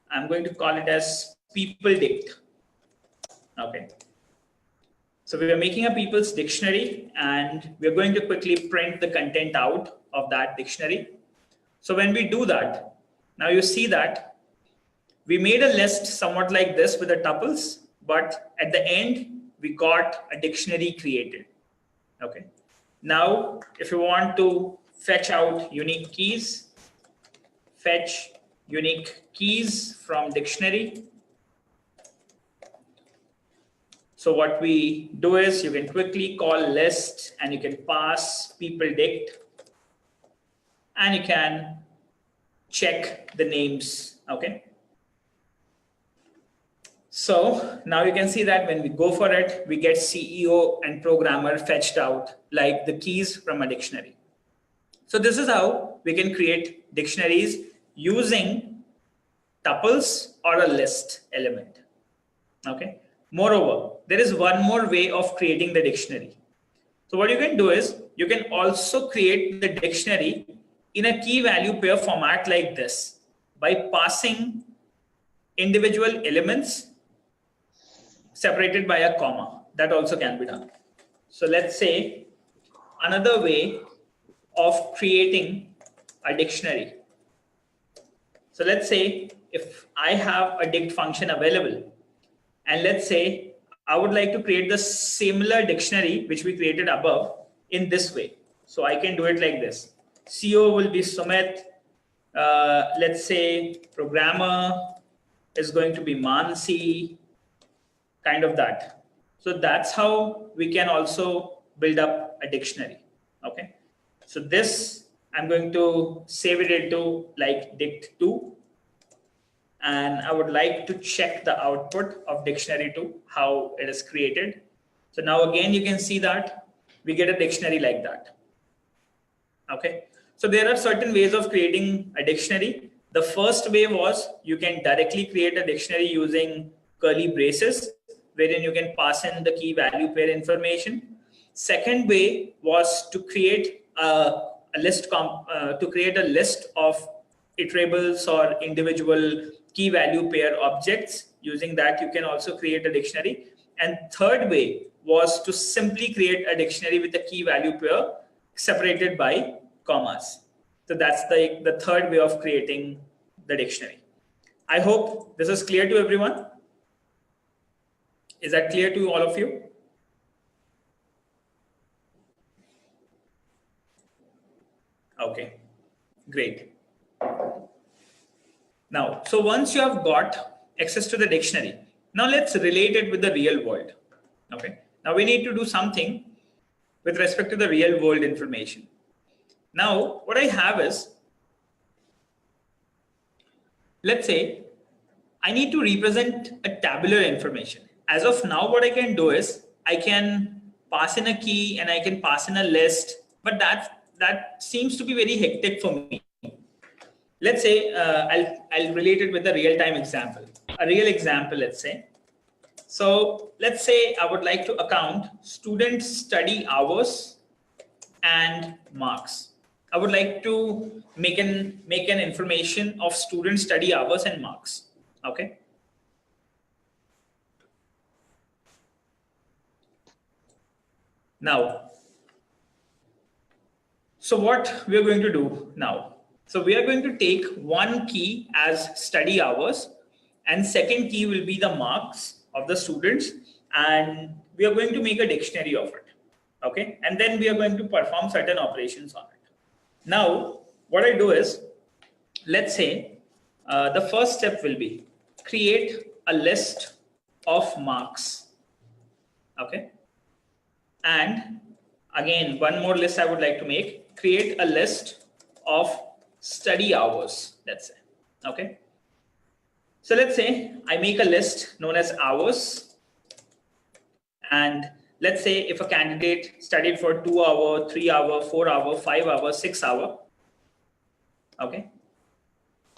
I'm going to call it as people dict. Okay. So we are making a people's dictionary, and we're going to quickly print the content out of that dictionary. So when we do that, now you see that we made a list somewhat like this with the tuples, but at the end, we got a dictionary created. Okay. Now, if you want to fetch out unique keys, fetch unique keys from dictionary. So what we do is you can quickly call list, and you can pass people dict, and you can check the names. Okay. So now you can see that when we go for it, we get CEO and programmer fetched out like the keys from a dictionary. So this is how we can create dictionaries using tuples or a list element. Okay. Moreover, there is one more way of creating the dictionary. So what you can do is you can also create the dictionary in a key value pair format like this by passing individual elements separated by a comma. That also can be done. So let's say another way of creating a dictionary. So let's say if I have a dict function available, and let's say I would like to create the similar dictionary which we created above in this way. So I can do it like this. CO will be Sumit. Let's say programmer is going to be Mansi, kind of that. So that's how we can also build up a dictionary. Okay. So this, I'm going to save it into like dict2. And I would like to check the output of dictionary2, how it is created. So now again, you can see that we get a dictionary like that. Okay. So there are certain ways of creating a dictionary. The first way was you can directly create a dictionary using curly braces, wherein you can pass in the key value pair information. Second way was to create a list of iterables or individual key value pair objects. Using that, you can also create a dictionary. And third way was to simply create a dictionary with a key value pair separated by commas. So that's the third way of creating the dictionary. I hope this is clear to everyone. Is that clear to all of you? Okay, great. Now, so once you have got access to the dictionary, now let's relate it with the real world. Okay, now we need to do something with respect to the real world information. Now, what I have is, let's say I need to represent a tabular information. As of now, what I can do is I can pass in a key and I can pass in a list, but that seems to be very hectic for me. Let's say I'll relate it with a real-time example. A real example, let's say. So let's say I would like to account student study hours and marks. I would like to make an information of student study hours and marks. Okay. Now, so what we are going to do now? So we are going to take one key as study hours, and second key will be the marks of the students, and we are going to make a dictionary of it. Okay, and then we are going to perform certain operations on it. Now, what I do is, let's say the first step will be create a list of marks. Okay, and again, one more list I would like to make, create a list of study hours, let's say. Okay, so let's say I make a list known as hours, and let's say if a candidate studied for 2 hour, 3 hour, 4 hour, 5 hour, 6 hour. Okay,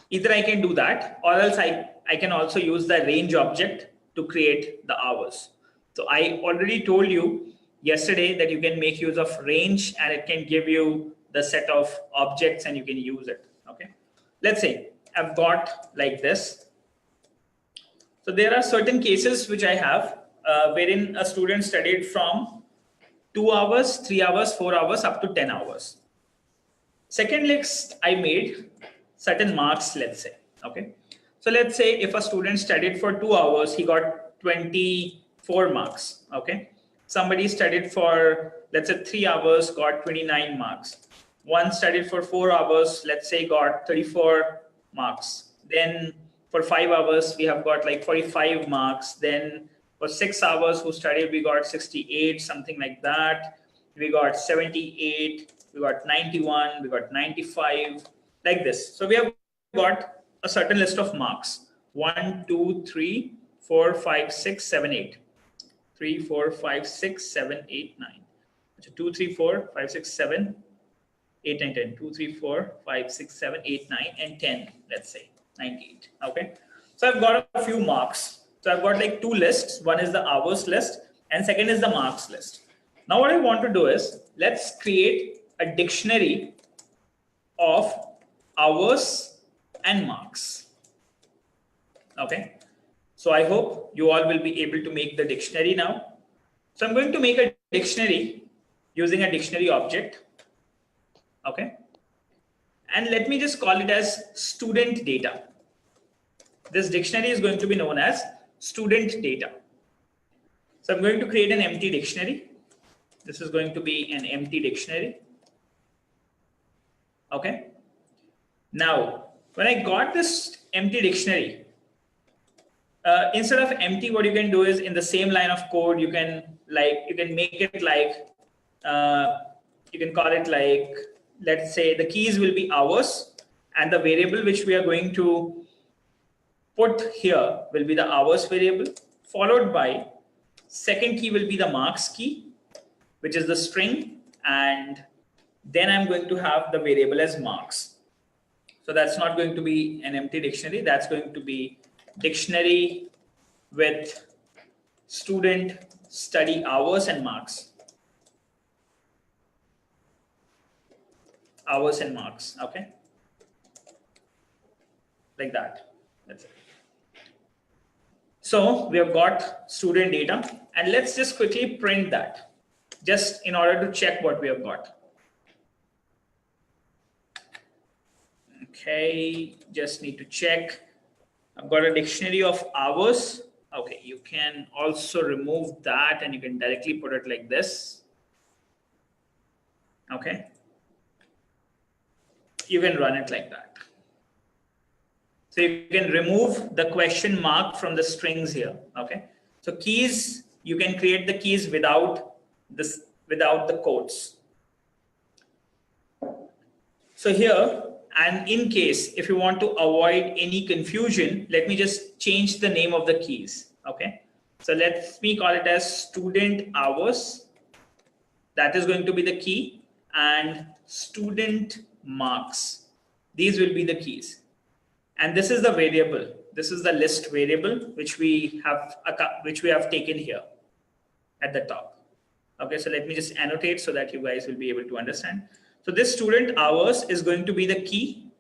either I can do that, or else I can also use the range object to create the hours. So I already told you yesterday that you can make use of range, and it can give you the set of objects and you can use it. Okay, let's say I've got like this. So there are certain cases which I have wherein a student studied from 2 hours, 3 hours, 4 hours up to 10 hours. Second list I made certain marks, let's say. Okay, so let's say if a student studied for 2 hours, he got 24 marks. Okay, somebody studied for, let's say, 3 hours, got 29 marks. One studied for 4 hours, let's say, got 34 marks. Then for 5 hours, we have got like 45 marks. Then for 6 hours who studied, we got 68, something like that. We got 78, we got 91, we got 95, like this. So we have got a certain list of marks. 1, 2, 3, 4, 5, 6, 7, 8. 3, 4, 5, 6, 7, 8, 9. 2, 3, 4, 5, 6, 7, 8, 9, 10. 2, 3, 4, 5, 6, 7, 8, 9, and 10, let's say 98. Okay, so I've got a few marks. So I've got like two lists. One is the hours list and second is the marks list. Now what I want to do is, let's create a dictionary of hours and marks. Okay, so I hope you all will be able to make the dictionary now. So I'm going to make a dictionary using a dictionary object. Okay, and let me just call it as student data. This dictionary is going to be known as student data. So I'm going to create an empty dictionary. This is going to be an empty dictionary. Okay, now when I got this empty dictionary, instead of empty, what you can do is, in the same line of code, you can make it like, you can call it like, let's say the keys will be hours, and the variable which we are going to put here will be the hours variable, followed by second key will be the marks key, which is the string, and then I'm going to have the variable as marks. So that's not going to be an empty dictionary. That's going to be dictionary with student study hours and marks. Hours and marks. Okay. like that. That's it. So we have got student data, and let's just quickly print that just in order to check what we have got. Okay, just need to check. I've got a dictionary of hours. Okay, you can also remove that and you can directly put it like this. Okay, you can run it like that. So you can remove the question mark from the strings here. Okay, so keys, you can create the keys without this, without the quotes. So here, and in case if you want to avoid any confusion, let me just change the name of the keys. Okay, so let me call it as student hours. That is going to be the key, and student marks. These will be the keys. And this is the variable. This is the list variable which we have taken here at the top. Okay, so let me just annotate so that you guys will be able to understand. So this student hours is going to be the key.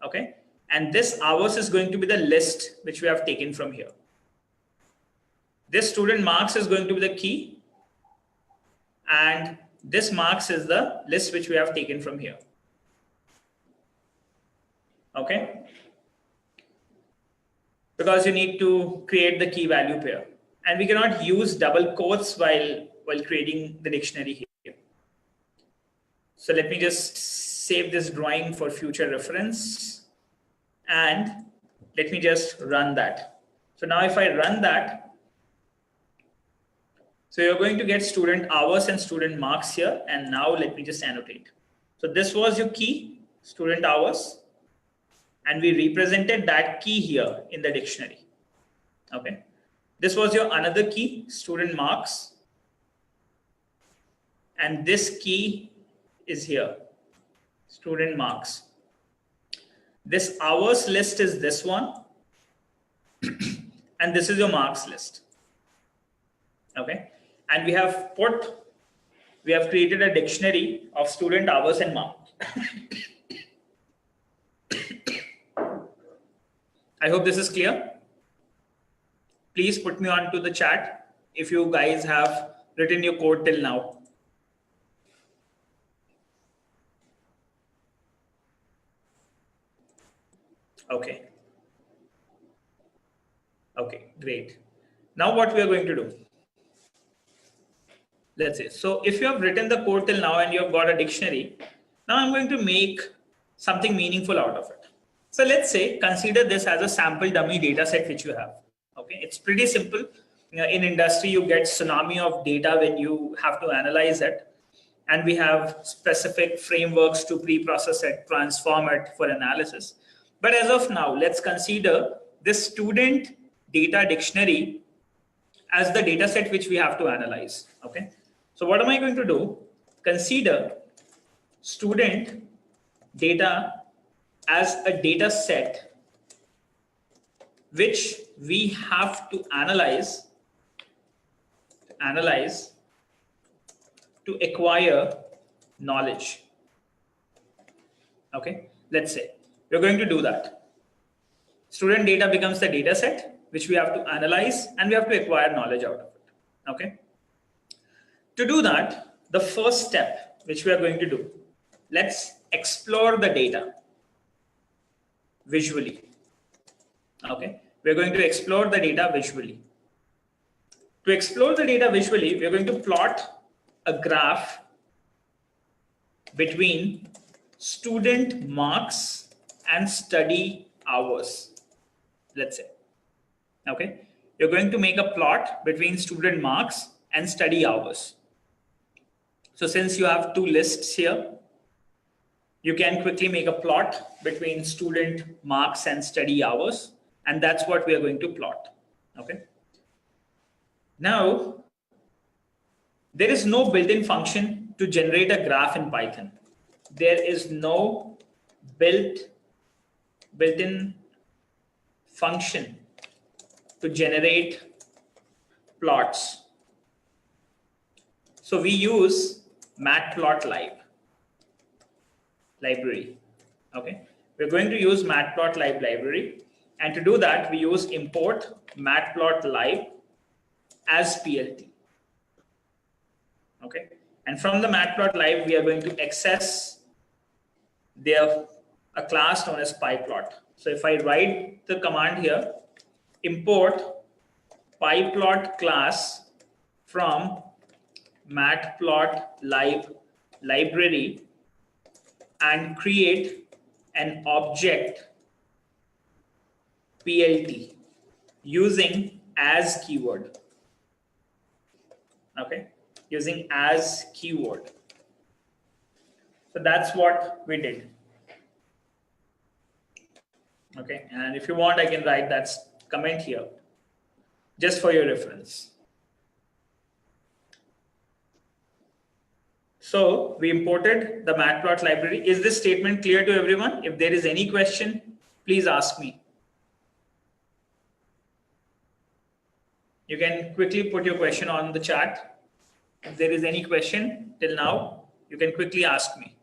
Okay, and this hours is going to be the list which we have taken from here. This student marks is going to be the key, and this marks is the list which we have taken from here. Okay, because you need to create the key value pair, and we cannot use double quotes while creating the dictionary here. So let me just save this drawing for future reference, and let me just run that. So now if I run that, so you're going to get student hours and student marks here. And now let me just annotate. So this was your key, student hours, and we represented that key here in the dictionary. Okay, this was your another key, student marks, and this key is here, student marks. This hours list is this one, and this is your marks list. Okay, and we have created a dictionary of student hours and marks. I hope this is clear. Please put me onto the chat if you guys have written your code till now. Okay. Okay, great. Now what we are going to do? Let's say, so if you have written the code till now and you have got a dictionary, now I'm going to make something meaningful out of it. So let's say, consider this as a sample dummy data set which you have. Okay, it's pretty simple. In industry, you get tsunami of data when you have to analyze it. And we have specific frameworks to pre-process it, transform it for analysis. But as of now, let's consider this student data dictionary as the data set which we have to analyze. Okay, so what am I going to do? Consider student data as a data set which we have to analyze to acquire knowledge. Okay, let's say we're going to do that. Student data becomes the data set which we have to analyze and we have to acquire knowledge out of it. Okay, to do that, the first step which we are going to do, let's explore the data visually. Okay, we're going to explore the data visually. To explore the data visually, we're going to plot a graph between student marks and study hours, let's say. Okay, you're going to make a plot between student marks and study hours. So since you have two lists here, you can quickly make a plot between student marks and study hours, and that's what we are going to plot. Okay. Now, there is no built-in function to generate a graph in Python. There is no built-in function to generate plots. So we use matplotlib library. Okay, we're going to use matplotlib library. And to do that, we use import matplotlib as PLT. Okay. And from the matplotlib, we are going to access a class known as pyplot. So if I write the command here, import pyplot class from matplotlib library and create an object PLT using as keyword. Okay, using as keyword. So that's what we did. Okay, and if you want, I can write that comment here just for your reference. So we imported the matplot library. Is this statement clear to everyone? If there is any question, please ask me. You can quickly put your question on the chat. If there is any question till now, you can quickly ask me.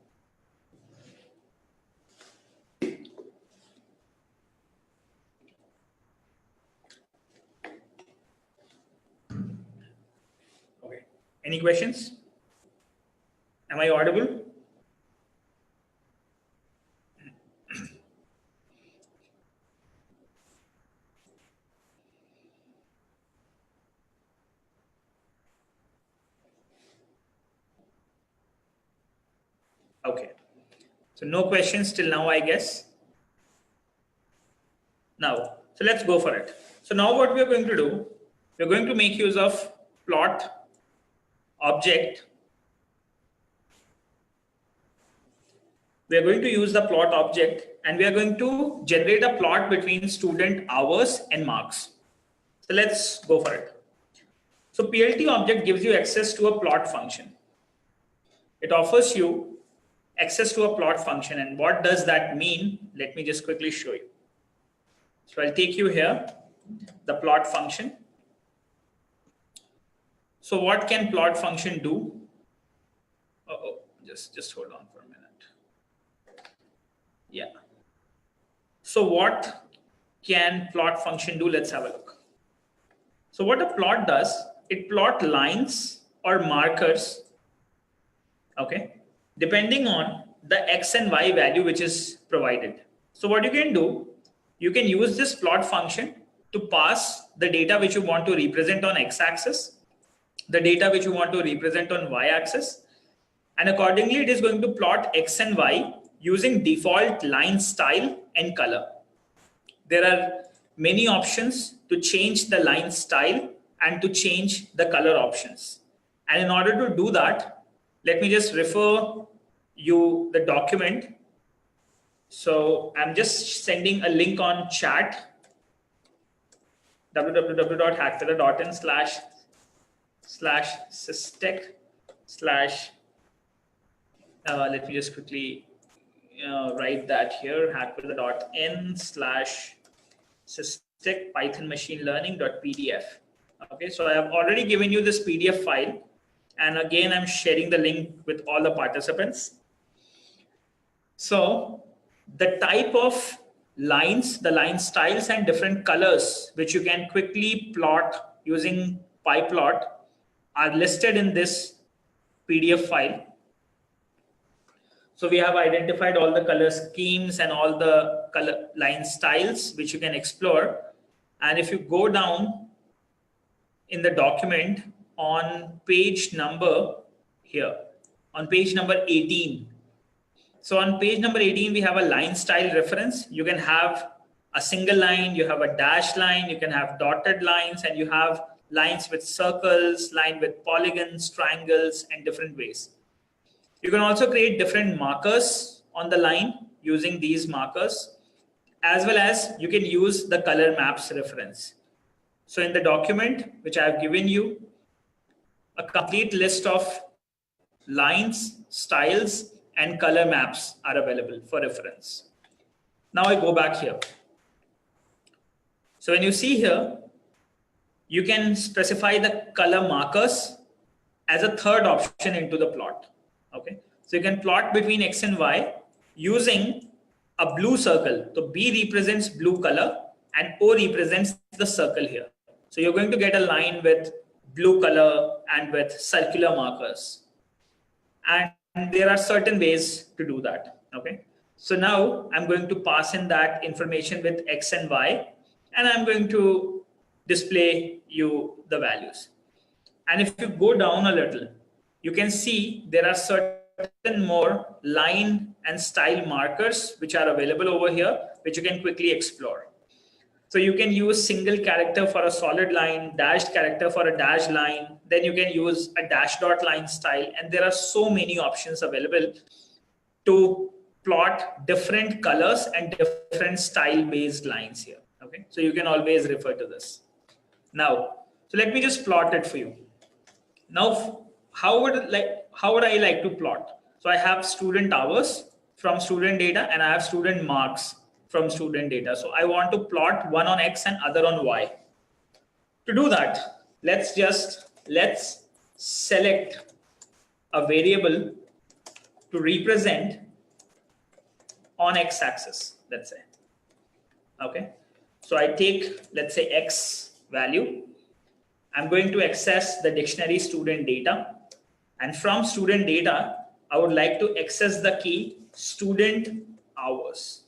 Okay. Any questions? Am I audible? Okay. So no questions till now, I guess. Now, so let's go for it. So now what we're going to do, we're going to make use of plot object. We are going to use the plot object and we are going to generate a plot between student hours and marks. So let's go for it. So PLT object gives you access to a plot function. It offers you access to a plot function. And what does that mean? Let me just quickly show you. So I'll take you here, the plot function. So what can plot function do? Just hold on for a minute. Yeah. So what can plot function do? Let's have a look. So what a plot does, it plot lines or markers, okay, depending on the X and Y value which is provided. So what you can do, you can use this plot function to pass the data which you want to represent on X axis, the data which you want to represent on Y axis, and accordingly it is going to plot X and Y using default line style and color. There are many options to change the line style and to change the color options. And in order to do that, let me just refer you the document. So I'm just sending a link on chat, www.hackweather.in/systec/ let me just quickly write that here, hackweather.in/systec python machine learning.pdf. Okay, so I have already given you this PDF file. And again, I'm sharing the link with all the participants. So the type of lines, the line styles and different colors, which you can quickly plot using pyplot, are listed in this PDF file. So we have identified all the color schemes and all the color line styles, which you can explore. And if you go down in the document on page number here, on page number 18. So on page number 18, we have a line style reference. You can have a single line, you have a dash line, you can have dotted lines, and you have lines with circles, line with polygons, triangles, and different ways. You can also create different markers on the line using these markers, as well as you can use the color maps reference. So in the document, which I have given you, a complete list of lines, styles, and color maps are available for reference. Now I go back here. So when you see here, you can specify the color markers as a third option into the plot. Okay, so you can plot between X and Y using a blue circle. So B represents blue color and O represents the circle here. So you're going to get a line with blue color and with circular markers. And there are certain ways to do that. Okay. So now I'm going to pass in that information with X and Y, and I'm going to display you the values. And if you go down a little, you can see there are certain more line and style markers which are available over here, which you can quickly explore. So you can use single character for a solid line, dashed character for a dashed line. Then you can use a dash dot line style. And there are so many options available to plot different colors and different style based lines here. Okay, so you can always refer to this. Now, so let me just plot it for you. Now, how would I like to plot? So I have student hours from student data and I have student marks from student data. So I want to plot one on X and other on Y. To do that, let's select a variable to represent on X axis, let's say. Okay. So I take, let's say, X value. I'm going to access the dictionary student data. And from student data, I would like to access the key student hours.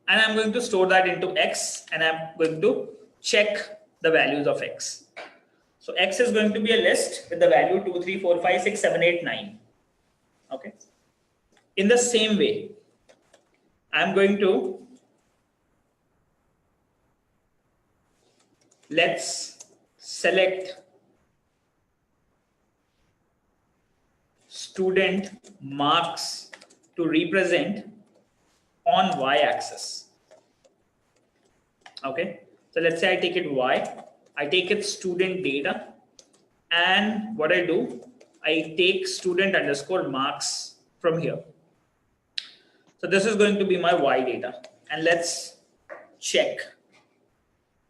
And I'm going to store that into X and I'm going to check the values of X. So X is going to be a list with the value 2, 3, 4, 5, 6, 7, 8, 9. Okay. In the same way, I'm going to let's select student marks to represent on Y axis. Okay, so let's say I take it Y, I take it student data, and what I do, I take student underscore marks from here. So this is going to be my Y data, and let's check.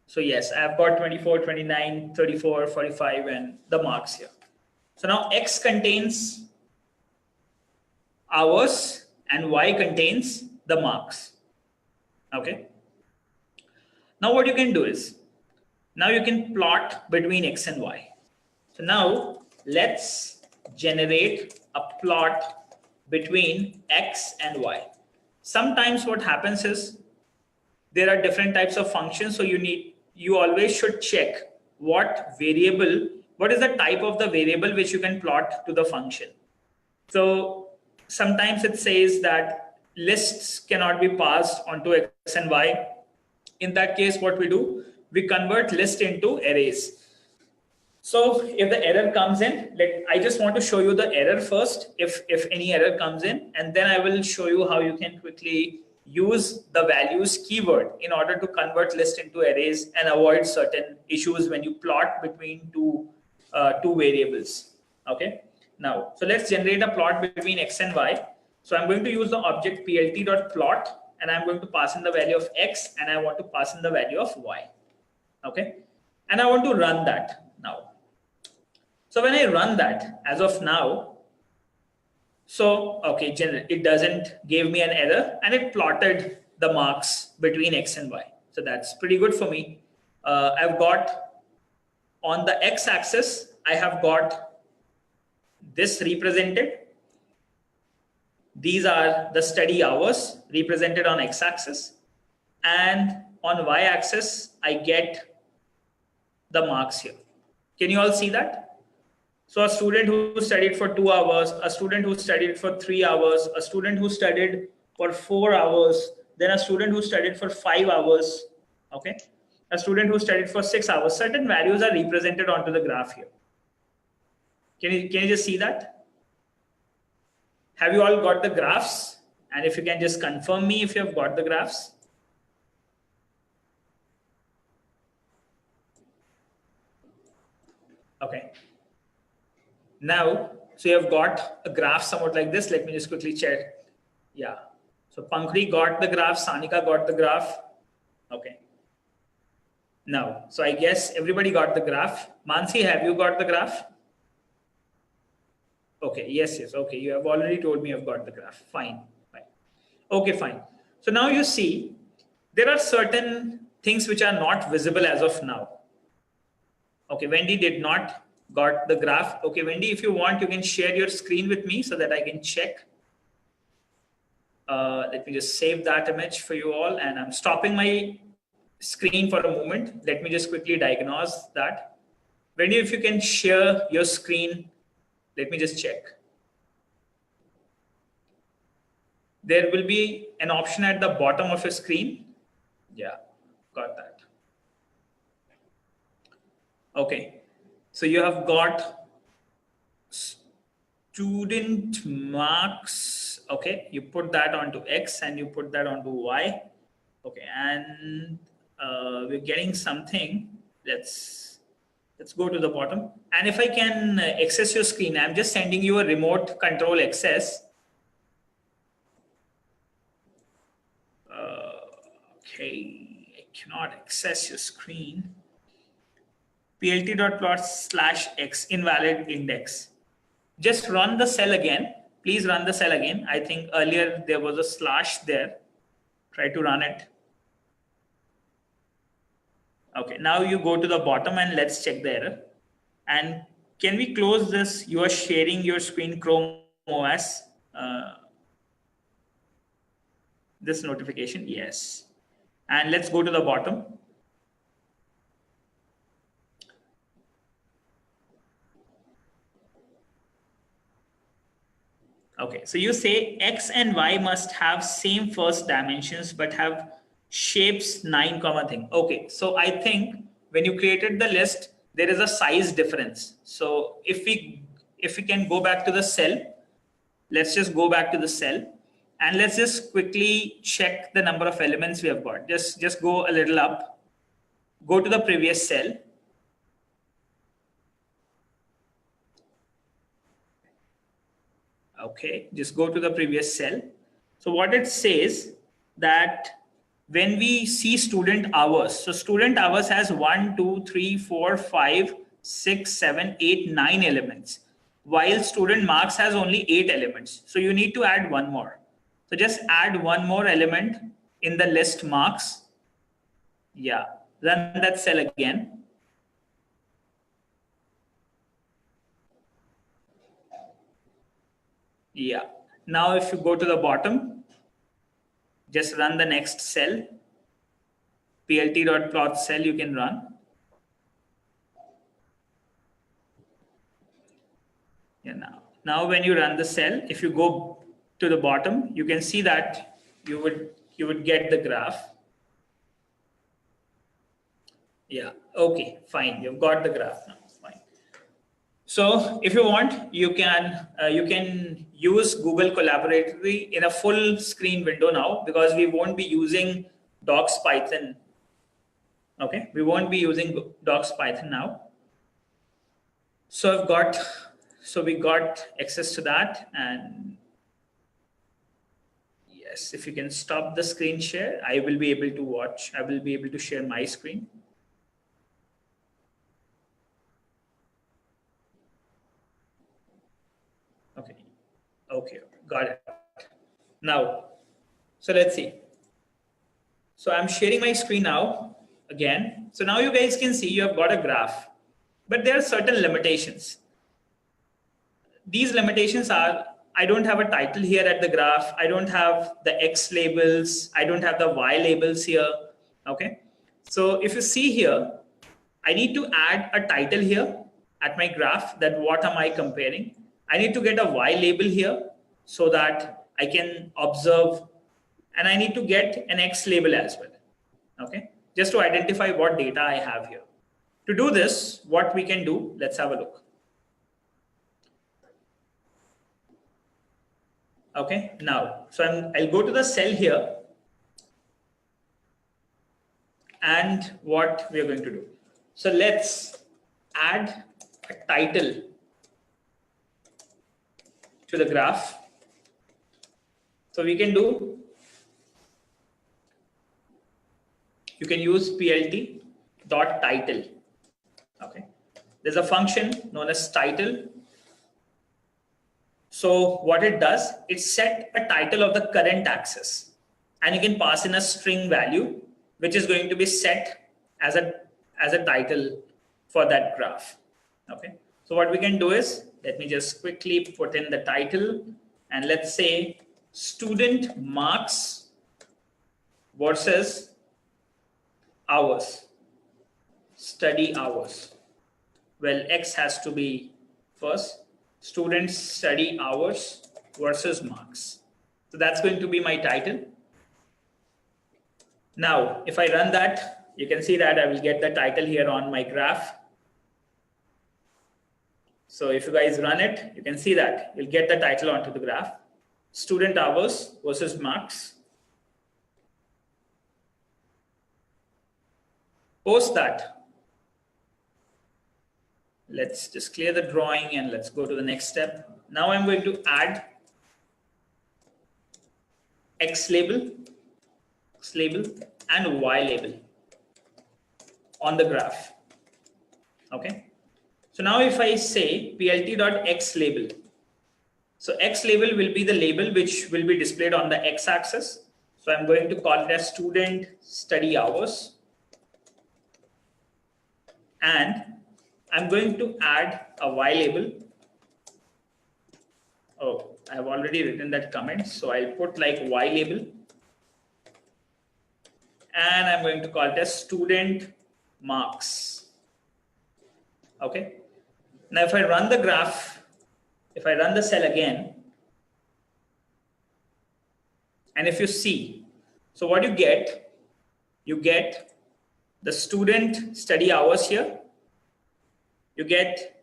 So yes, I've got 24, 29, 34, 45, and the marks here. So now X contains hours and Y contains the marks. Okay. Now what you can do is, now you can plot between X and Y. So now let's generate a plot between X and Y. Sometimes what happens is there are different types of functions. So you always should check what is the type of the variable which you can plot to the function. So sometimes it says that lists cannot be passed onto X and Y. In that case, what we do, we convert list into arrays. So if the error comes in, I just want to show you the error first, if any error comes in, and then I will show you how you can quickly use the values keyword in order to convert list into arrays and avoid certain issues when you plot between two variables. Okay. Now, so let's generate a plot between X and Y. So I'm going to use the object plt.plot, and I'm going to pass in the value of X, and I want to pass in the value of Y. Okay. And I want to run that now. So when I run that, as of now, so, okay, it doesn't give me an error, and it plotted the marks between X and Y. So that's pretty good for me. I've got on the X axis, I have got this represented. These are the study hours represented on X axis, and on Y axis, I get the marks here. Can you all see that? So a student who studied for 2 hours, a student who studied for 3 hours, a student who studied for 4 hours, then a student who studied for 5 hours, okay? A student who studied for 6 hours. Certain values are represented onto the graph here. Can you just see that? Have you all got the graphs? And if you can just confirm me if you have got the graphs. Okay. Now, so you have got a graph somewhat like this. Let me just quickly check. Yeah. So Pankri got the graph. Sanika got the graph. Okay. Now, so I guess everybody got the graph. Mansi, have you got the graph? Okay. Yes. Okay. You have already told me you've got the graph. Fine. Okay, fine. So now you see there are certain things which are not visible as of now. Okay, Wendy did not got the graph. Okay, Wendy, if you want, you can share your screen with me so that I can check. Let me just save that image for you all, and I'm stopping my screen for a moment. Let me just quickly diagnose that. Wendy, if you can share your screen, let me just check. There will be an option at the bottom of your screen. Yeah, got that. Okay, so you have got student marks. Okay, you put that onto X and you put that onto Y. Okay, and we're getting something. Let's go to the bottom. And if I can access your screen, I'm just sending you a remote control access. Okay, I cannot access your screen. plt.plot/x invalid index. Just run the cell again. Please run the cell again. I think earlier there was a slash there. Try to run it. Okay, now you go to the bottom and let's check the error. And can we close this? You are sharing your screen Chrome OS. This notification, yes. And let's go to the bottom. Okay, so you say X and Y must have same first dimensions, but have shapes 9, thing. Okay, so I think when you created the list, there is a size difference. So if we can go back to the cell, let's just go back to the cell and let's just quickly check the number of elements we have got. Just go a little up, go to the previous cell. Okay, just go to the previous cell. So what it says that when we see student hours, so student hours has 1, 2, 3, 4, 5, 6, 7, 8, 9 elements, while student marks has only 8 elements. So you need to add one more. So just add one more element in the list marks. Yeah, run that cell again. Yeah, now if you go to the bottom, just run the next cell. plt.plot cell you can run. Yeah, now when you run the cell, if you go to the bottom, you can see that you would get the graph. Yeah, okay, fine. You've got the graph now. Fine. So if you want, you can use Google Collaboratory in a full screen window now, because we won't be using Docs Python. Okay, we won't be using Docs Python now. So we got access to that, and yes, if you can stop the screen share, I will be able to watch. I will be able to share my screen. Okay, got it. Now, so let's see. So I'm sharing my screen now again. So now you guys can see you have got a graph, but there are certain limitations. These limitations are, I don't have a title here at the graph. I don't have the X labels. I don't have the Y labels here. Okay. So if you see here, I need to add a title here at my graph, that what am I comparing? I need to get a Y label here so that I can observe, and I need to get an X label as well. Okay. Just to identify what data I have here. To do this, what we can do, let's have a look. Okay, now, so I'll go to the cell here, and what we are going to do. So let's add a title to the graph. So we can do, you can use plt.title. Okay, there's a function known as title. So what it does, it set a title of the current axis, and you can pass in a string value, which is going to be set as a title for that graph. Okay. So what we can do is, let me just quickly put in the title, and let's say student marks versus hours, study hours. Well, X has to be first. Student study hours versus marks. So that's going to be my title. Now, if I run that, you can see that I will get the title here on my graph. So if you guys run it, you can see that you'll get the title onto the graph. Student hours versus marks. Post that. Let's just clear the drawing and let's go to the next step. Now I'm going to add X label, and Y label on the graph. Okay. So now if I say plt.x label, so X label will be the label which will be displayed on the X axis. So I'm going to call it as student study hours. And I'm going to add a Y label. Oh, I have already written that comment. So I'll put like Y label. And I'm going to call it as student marks. Okay. Now, if I run the graph, if I run the cell again, and if you see, so what you get the student study hours here. You get,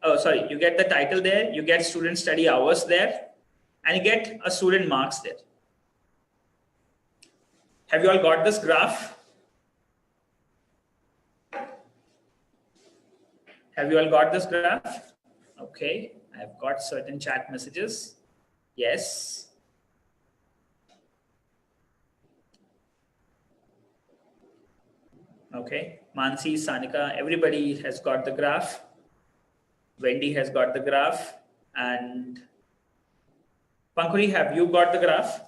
you get the title there, you get student study hours there, and you get a student marks there. Have you all got this graph? Have you all got this graph? Okay, I've got certain chat messages. Yes. Okay, Mansi, Sanika, everybody has got the graph. Wendy has got the graph. And Pankuri, have you got the graph?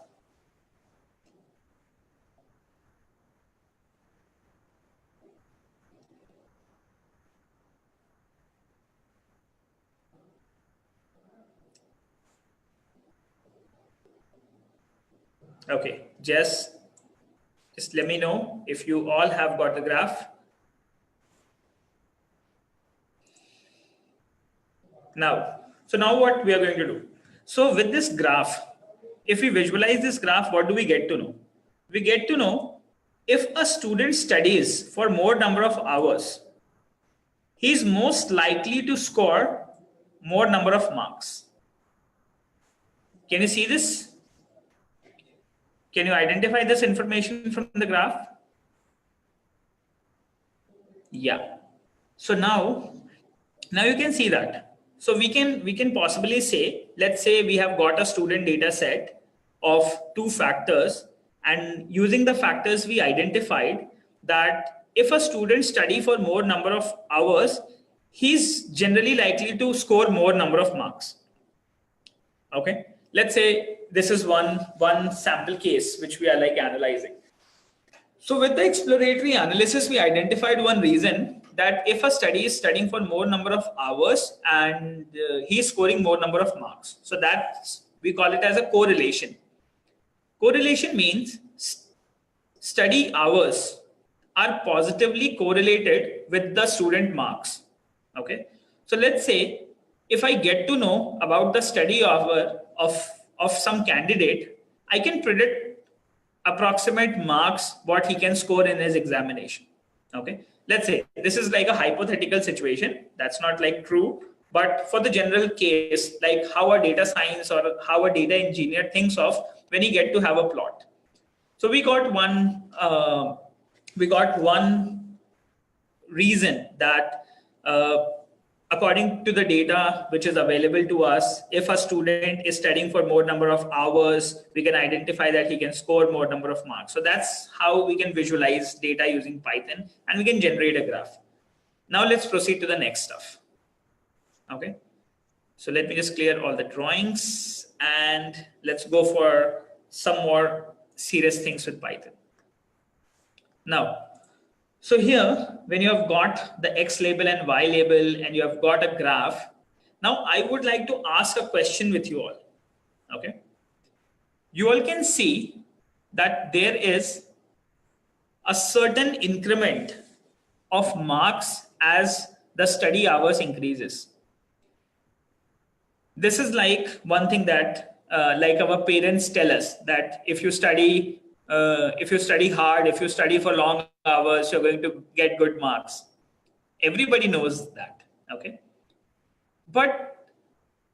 Okay, just let me know if you all have got the graph. Now, so now what we are going to do? So with this graph, if we visualize this graph, what do we get to know? We get to know if a student studies for more number of hours, he is most likely to score more number of marks. Can you see this? Can you identify this information from the graph? Yeah. So now you can see that. So we can possibly say, let's say we have got a student data set of 2 factors, and using the factors we identified that if a student study for more number of hours, he's generally likely to score more number of marks. Okay. Let's say this is one sample case which we are like analyzing. So with the exploratory analysis, we identified one reason that if a study is studying for more number of hours and he is scoring more number of marks. So that's, we call it as a correlation. Correlation means study hours are positively correlated with the student marks. Okay. So let's say if I get to know about the study hour of some candidate, I can predict approximate marks, what he can score in his examination. Okay. Let's say this is like a hypothetical situation. That's not like true, but for the general case, like how a data science or how a data engineer thinks of when he get to have a plot. So we got one reason that according to the data which is available to us, if a student is studying for more number of hours, we can identify that he can score more number of marks. So that's how we can visualize data using Python, and we can generate a graph. Now let's proceed to the next stuff. Okay. So let me just clear all the drawings and let's go for some more serious things with Python. Now, so here, when you have got the X label and Y label and you have got a graph, now I would like to ask a question with you all. Okay. You all can see that there is a certain increment of marks as the study hours increases. This is like one thing that like our parents tell us that if you study hard, if you study for long hours, you're going to get good marks. Everybody knows that. Okay. But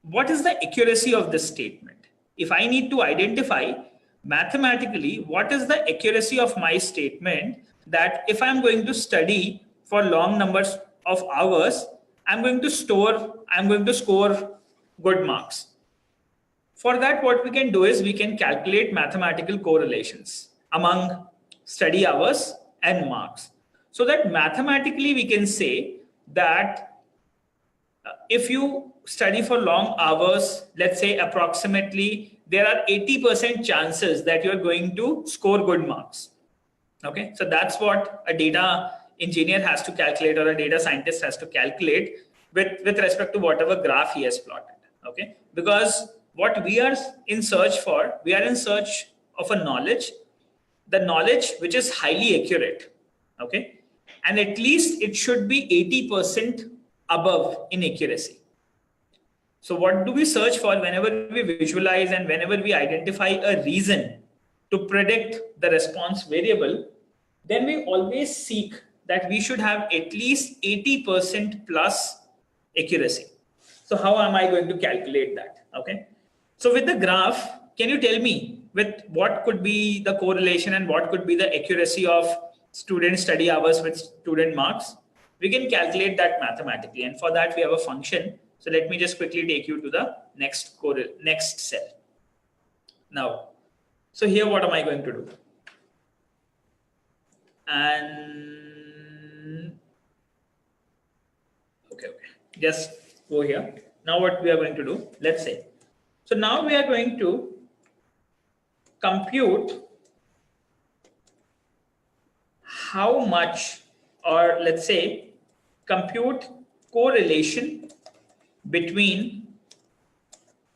what is the accuracy of this statement? If I need to identify mathematically what is the accuracy of my statement that if I'm going to study for long numbers of hours, I'm going to score good marks. For that, what we can do is we can calculate mathematical correlations among study hours and marks. So that mathematically we can say that if you study for long hours, let's say approximately, there are 80% chances that you're going to score good marks. Okay, so that's what a data engineer has to calculate or a data scientist has to calculate with respect to whatever graph he has plotted. Okay, because what we are in search for, we are in search of a knowledge, the knowledge which is highly accurate. Okay, and at least it should be 80% above in accuracy. So what do we search for whenever we visualize and whenever we identify a reason to predict the response variable? Then we always seek that we should have at least 80% plus accuracy. So how am I going to calculate that? Okay. So with the graph, can you tell me with what could be the correlation and what could be the accuracy of student study hours with student marks? We can calculate that mathematically. And for that, we have a function. So let me just quickly take you to the next cell. Now, so here, what am I going to do? And okay, just go here. Now what we are going to do, let's say. So now we are going to compute how much, or let's say compute correlation between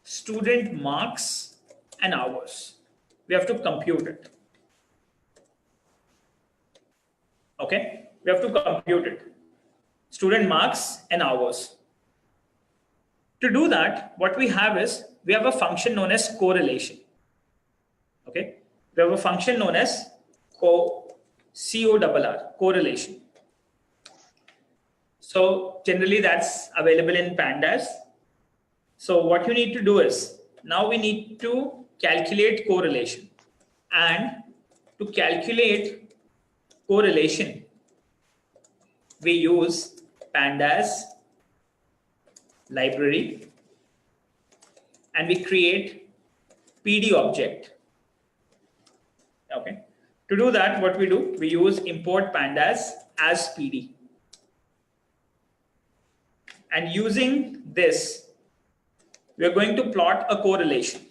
student marks and hours. We have to compute it. Okay, we have to compute it. Student marks and hours. To do that, what we have is, we have a function known as correlation. Okay, we have a function known as correlation. So generally that's available in Pandas. So what you need to do is, now we need to calculate correlation, and to calculate correlation, we use Pandas library and we create PD object. Okay. To do that, what we do, we use import Pandas as PD. And using this, we are going to plot a correlation.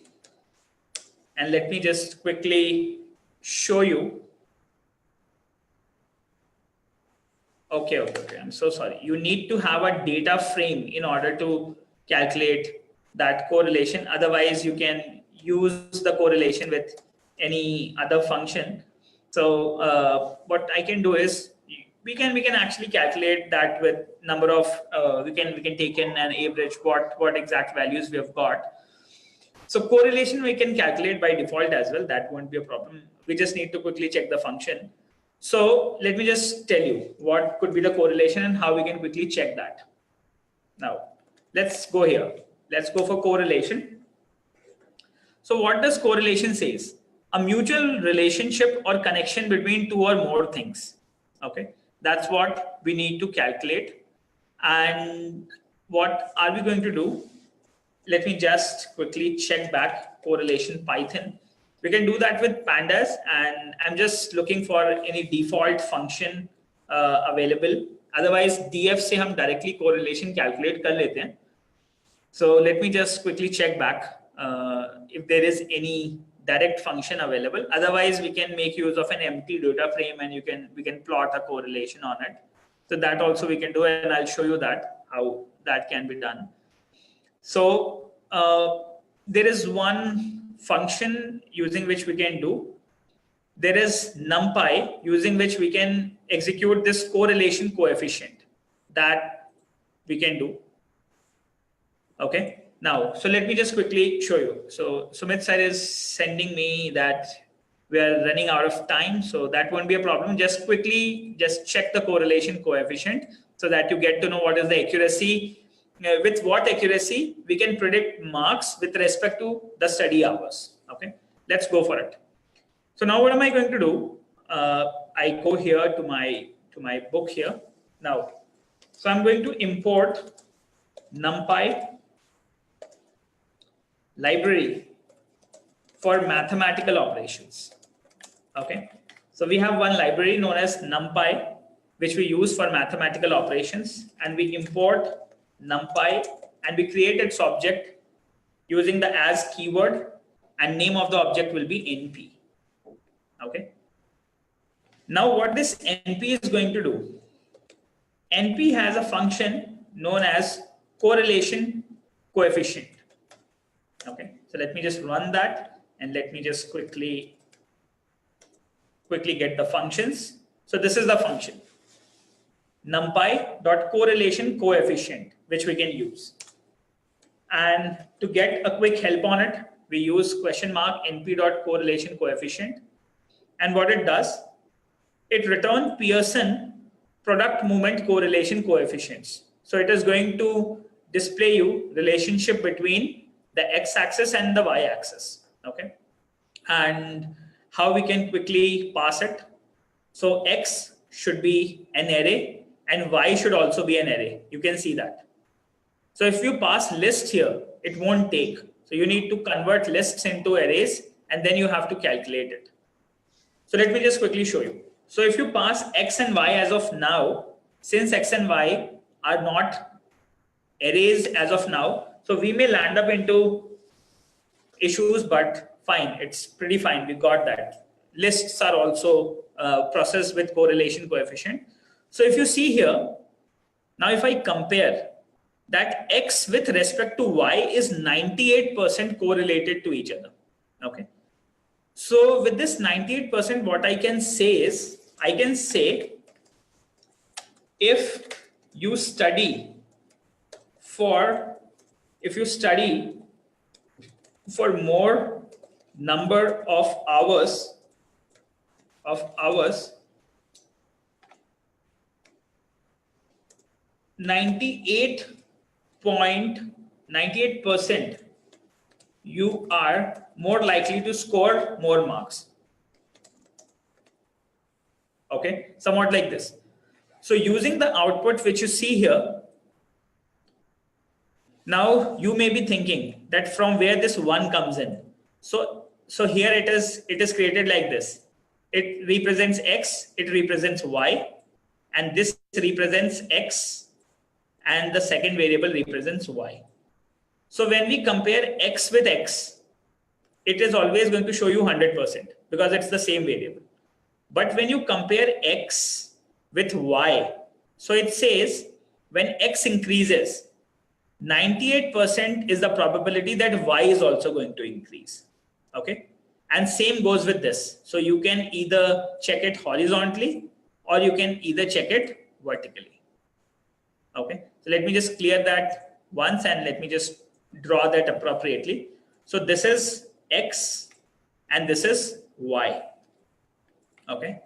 And let me just quickly show you. Okay. I'm so sorry. You need to have a data frame in order to calculate that correlation. Otherwise, you can use the correlation with any other function. So what I can do is, we can actually calculate that with number of we can take in an average what exact values we have got. So correlation we can calculate by default as well. That won't be a problem. We just need to quickly check the function. So let me just tell you what could be the correlation and how we can quickly check that. Now let's go here. Let's go for correlation. So what does correlation says? A mutual relationship or connection between two or more things. Okay, that's what we need to calculate. And what are we going to do? Let me just quickly check back correlation Python. We can do that with Pandas, and I'm just looking for any default function available. Otherwise, df से हम directly correlation calculate कर लेते हैं. So let me just quickly check back if there is any direct function available. Otherwise, we can make use of an empty data frame and we can plot a correlation on it. So that also we can do, and I'll show you that how that can be done. So there is one function using which we can do. There is NumPy using which we can execute this correlation coefficient that we can do. Okay. Now, so let me just quickly show you. So Sumit sir is sending me that we are running out of time. So that won't be a problem. Just quickly, just check the correlation coefficient so that you get to know what is the accuracy. With what accuracy we can predict marks with respect to the study hours. Okay. Let's go for it. So now what am I going to do? I go here to my book here. Now, so I'm going to import NumPy library for mathematical operations. Okay. So we have one library known as NumPy, which we use for mathematical operations, and we import NumPy and we create its object using the as keyword, and name of the object will be NP. Okay. Now what this NP is going to do, NP has a function known as correlation coefficient. Okay, so let me just run that and let me just quickly get the functions. So this is the function numpy.correlation coefficient, which we can use. And to get a quick help on it, we use $np.correlation coefficient. And what it does, it returns Pearson product movement correlation coefficients. So it is going to display you relationship between the x-axis and the y-axis. Okay, and how we can quickly pass it. So x should be an array and y should also be an array. You can see that. So if you pass list here, it won't take. So you need to convert lists into arrays and then you have to calculate it. So let me just quickly show you. So if you pass x and y as of now, since x and y are not arrays as of now, so we may land up into issues, but fine, it's pretty fine. We got that. Lists are also processed with correlation coefficient. So if you see here, now if I compare that x with respect to y is 98% correlated to each other. Okay. So with this 98%, what I can say is, I can say if you study for more number of hours, 98% you are more likely to score more marks. Okay, somewhat like this. So using the output which you see here, now you may be thinking that from where this 1 comes in. So here it is created like this. It represents x, it represents y, and this represents x, and the second variable represents y. So when we compare x with x, it is always going to show you 100% because it's the same variable. But when you compare x with y, so it says when x increases, 98% is the probability that y is also going to increase. Okay. And same goes with this. So you can either check it horizontally or you can either check it vertically. Okay. So let me just clear that once and let me just draw that appropriately. So this is x and this is y. Okay.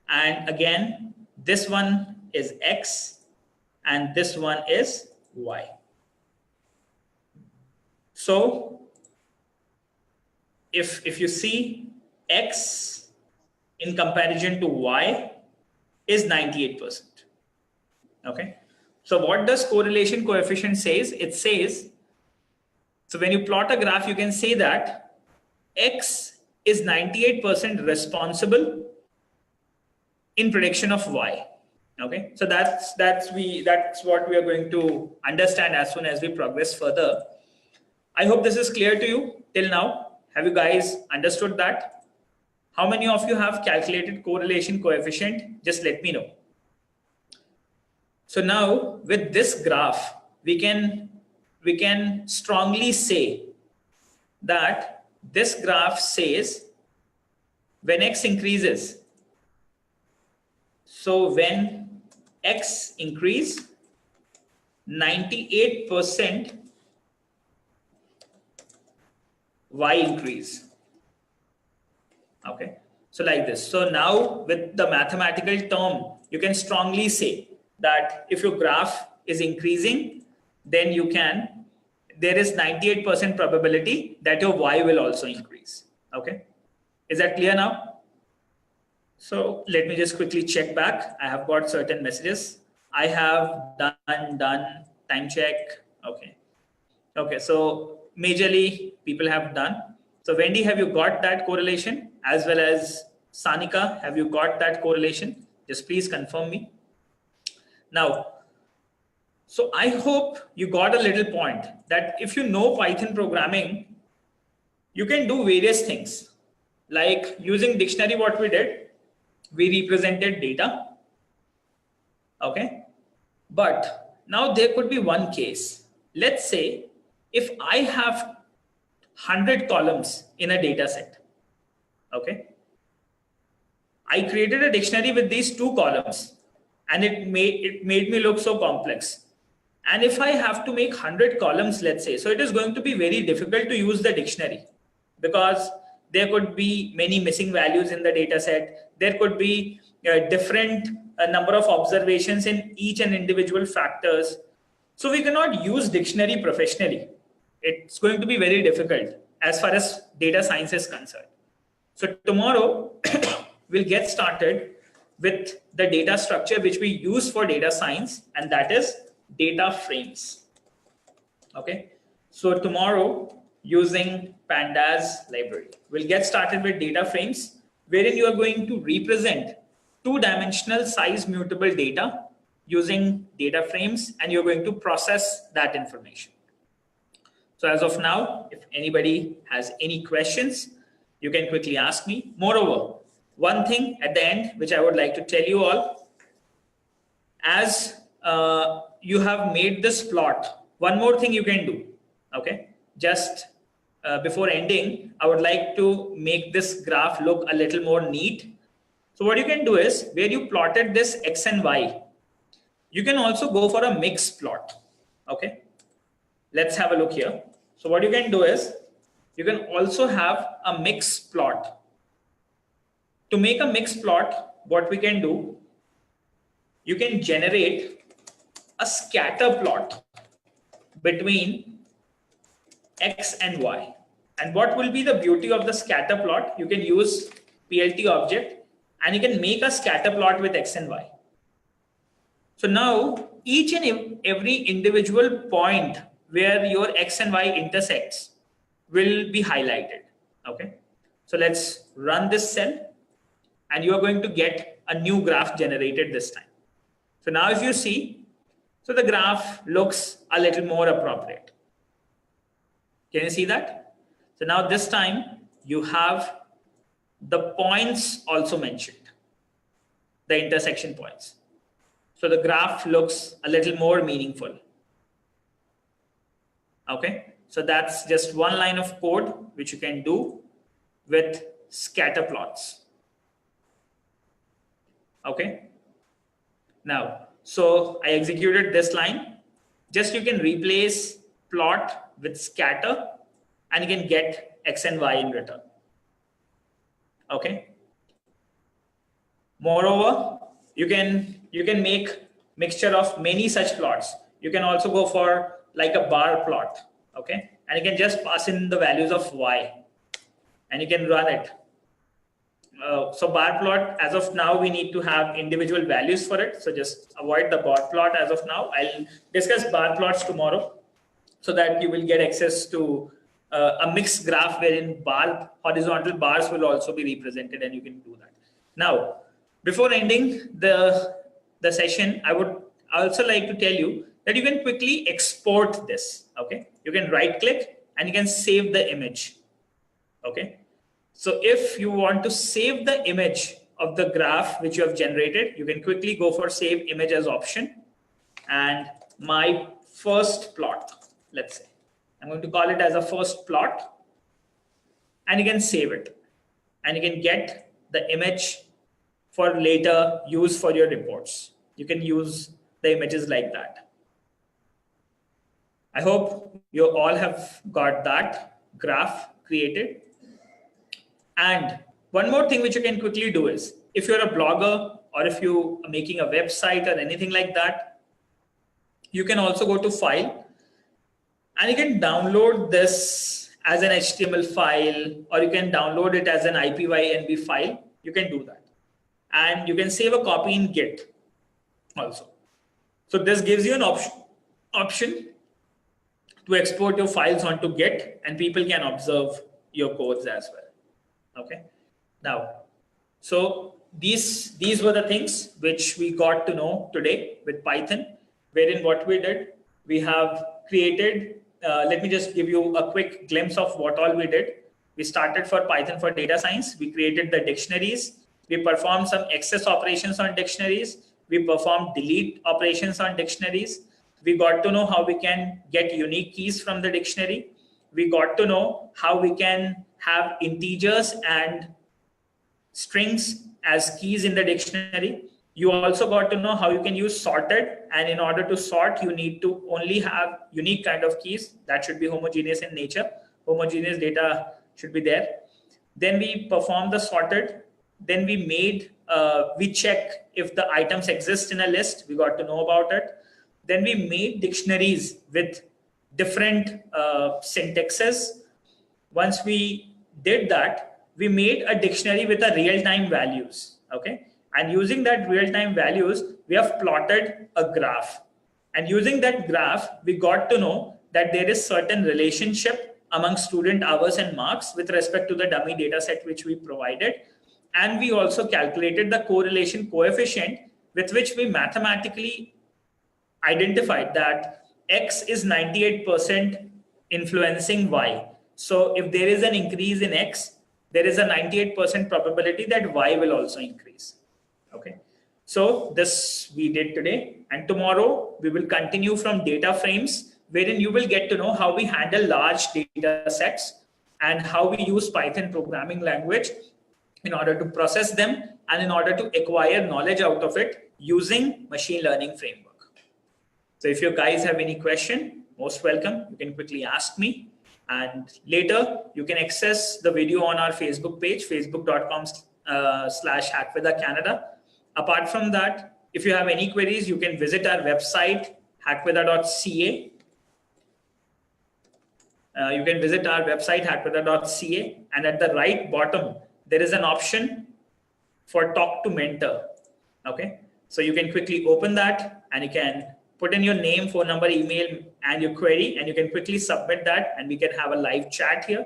And again, this one is x and this one is y. So if you see, x in comparison to y is 98%. Okay. So what does correlation coefficient says? It says, so when you plot a graph, you can say that x is 98% responsible in prediction of y. Okay. So that's what we are going to understand as soon as we progress further. I hope this is clear to you till now. Have you guys understood that? How many of you have calculated correlation coefficient? Just let me know. So now with this graph, we can strongly say that this graph says when x increases, so when x increase, 98% y increase. Okay, so like this. So now with the mathematical term, you can strongly say that if your graph is increasing, then there is 98% probability that your y will also increase. Okay, is that clear now? So let me just quickly check back. I have got certain messages. I have done, time check. Okay, so majorly people have done. So Wendy, have you got that correlation? As well as Sanika, have you got that correlation? Just please confirm me. Now, so I hope you got a little point that if you know Python programming, you can do various things. Like using dictionary, what we did, we represented data. Okay, but now there could be one case. Let's say if I have 100 columns in a data set. Okay, I created a dictionary with these 2 columns and it made me look so complex. And if I have to make 100 columns, let's say, so it is going to be very difficult to use the dictionary because there could be many missing values in the data set. There could be different number of observations in each and individual factors. So we cannot use dictionary professionally. It's going to be very difficult as far as data science is concerned. So tomorrow we'll get started with the data structure which we use for data science, and that is data frames. Okay, so tomorrow using Pandas library, we'll get started with data frames, wherein you are going to represent 2-dimensional size mutable data using data frames, and you're going to process that information. So as of now, if anybody has any questions, you can quickly ask me. Moreover, one thing at the end, which I would like to tell you all, as you have made this plot, one more thing you can do. Okay, just before ending, I would like to make this graph look a little more neat. So what you can do is, where you plotted this x and y, you can also go for a mixed plot. Okay, let's have a look here. So what you can do is, you can also have a mixed plot. To make a mixed plot, what we can do, you can generate a scatter plot between x and y. And what will be the beauty of the scatter plot? You can use PLT object and you can make a scatter plot with x and y. So now each and every individual point where your x and y intersects will be highlighted. Okay, so let's run this cell and you are going to get a new graph generated this time. So now if you see, so the graph looks a little more appropriate. Can you see that? So now this time you have the points also mentioned, the intersection points. So the graph looks a little more meaningful. Okay, so that's just one line of code which you can do with scatter plots. Okay, now, so I executed this line. Just you can replace plot with scatter and you can get x and y in return. Okay. Moreover, you can make mixture of many such plots. You can also go for like a bar plot. Okay, and you can just pass in the values of y and you can run it. So bar plot, as of now, we need to have individual values for it. So just avoid the bar plot as of now. I'll discuss bar plots tomorrow so that you will get access to a mixed graph wherein horizontal bars will also be represented and you can do that. Now, before ending the session, I would also like to tell you that you can quickly export this. Okay, you can right click and you can save the image. Okay. So if you want to save the image of the graph which you have generated, you can quickly go for save image as option. And my first plot, let's say, I'm going to call it as a first plot, and you can save it. And you can get the image for later use for your reports. You can use the images like that. I hope you all have got that graph created. And one more thing which you can quickly do is, if you're a blogger or if you are making a website or anything like that, you can also go to File and you can download this as an HTML file, or you can download it as an IPYNB file. You can do that. And you can save a copy in Git also. So this gives you an option to export your files onto Git, and people can observe your codes as well. Okay. Now, so these were the things which we got to know today with Python, wherein what we did, we have created, let me just give you a quick glimpse of what all we did. We started for Python for data science. We created the dictionaries. We performed some access operations on dictionaries. We performed delete operations on dictionaries. We got to know how we can get unique keys from the dictionary. We got to know how we can have integers and strings as keys in the dictionary. You also got to know how you can use sorted, and in order to sort, you need to only have unique kind of keys that should be homogeneous in nature. Homogeneous data should be there. Then we performed the sorted. Then we made, we check if the items exist in a list. We got to know about it. Then we made dictionaries with different syntaxes. Once we did that, we made a dictionary with a real-time values. Okay. And using that real-time values, we have plotted a graph. And using that graph, we got to know that there is certain relationship among student hours and marks with respect to the dummy data set which we provided. And we also calculated the correlation coefficient with which we mathematically identified that X is 98% influencing Y. So if there is an increase in X, there is a 98% probability that Y will also increase. Okay. So this we did today, and tomorrow we will continue from data frames, wherein you will get to know how we handle large data sets and how we use Python programming language in order to process them and in order to acquire knowledge out of it using machine learning framework. So if you guys have any question, most welcome. You can quickly ask me. And later, you can access the video on our Facebook page, facebook.com/hackwithacanada. Apart from that, if you have any queries, you can visit our website, hackwitha.ca. You can visit our website, hackwitha.ca. And at the right bottom, there is an option for Talk to Mentor. Okay. So you can quickly open that and you can put in your name, phone number, email, and your query, and you can quickly submit that, and we can have a live chat here.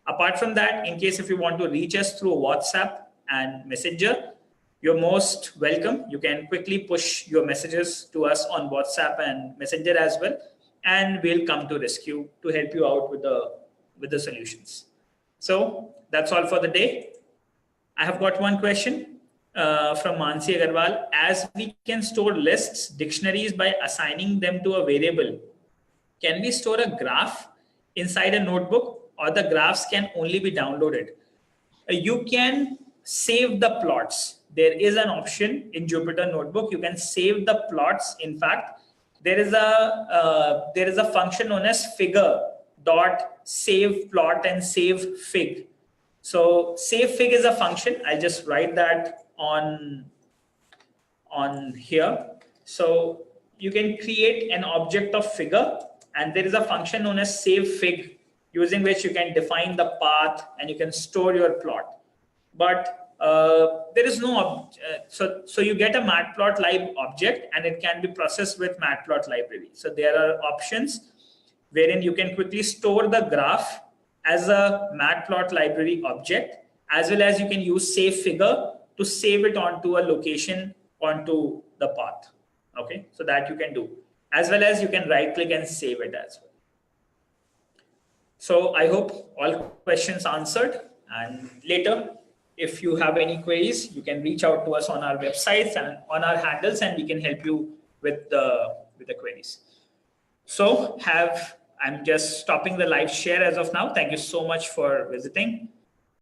Apart from that, in case if you want to reach us through WhatsApp and Messenger, you're most welcome. You can quickly push your messages to us on WhatsApp and Messenger as well, and we'll come to rescue to help you out with the solutions. So that's all for the day. I have got one question from Mansi Agarwal. As we can store lists, dictionaries by assigning them to a variable, can we store a graph inside a notebook, or the graphs can only be downloaded? You can save the plots. There is an option in Jupyter Notebook. You can save the plots. In fact, there is a function known as figure.save plot and save fig. So save fig is a function. I'll just write that on here. So you can create an object of figure, and there is a function known as save fig, using which you can define the path and you can store your plot. But there is no so you get a matplotlib object, and it can be processed with matplot library. So there are options wherein you can quickly store the graph as a matplot library object, as well as you can use save figure to save it onto a location onto the path. Okay, so that you can do, as well as you can right click and save it as well. So I hope all questions answered, and later, if you have any queries, you can reach out to us on our websites and on our handles, and we can help you with the queries. So I'm just stopping the live share as of now. Thank you so much for visiting.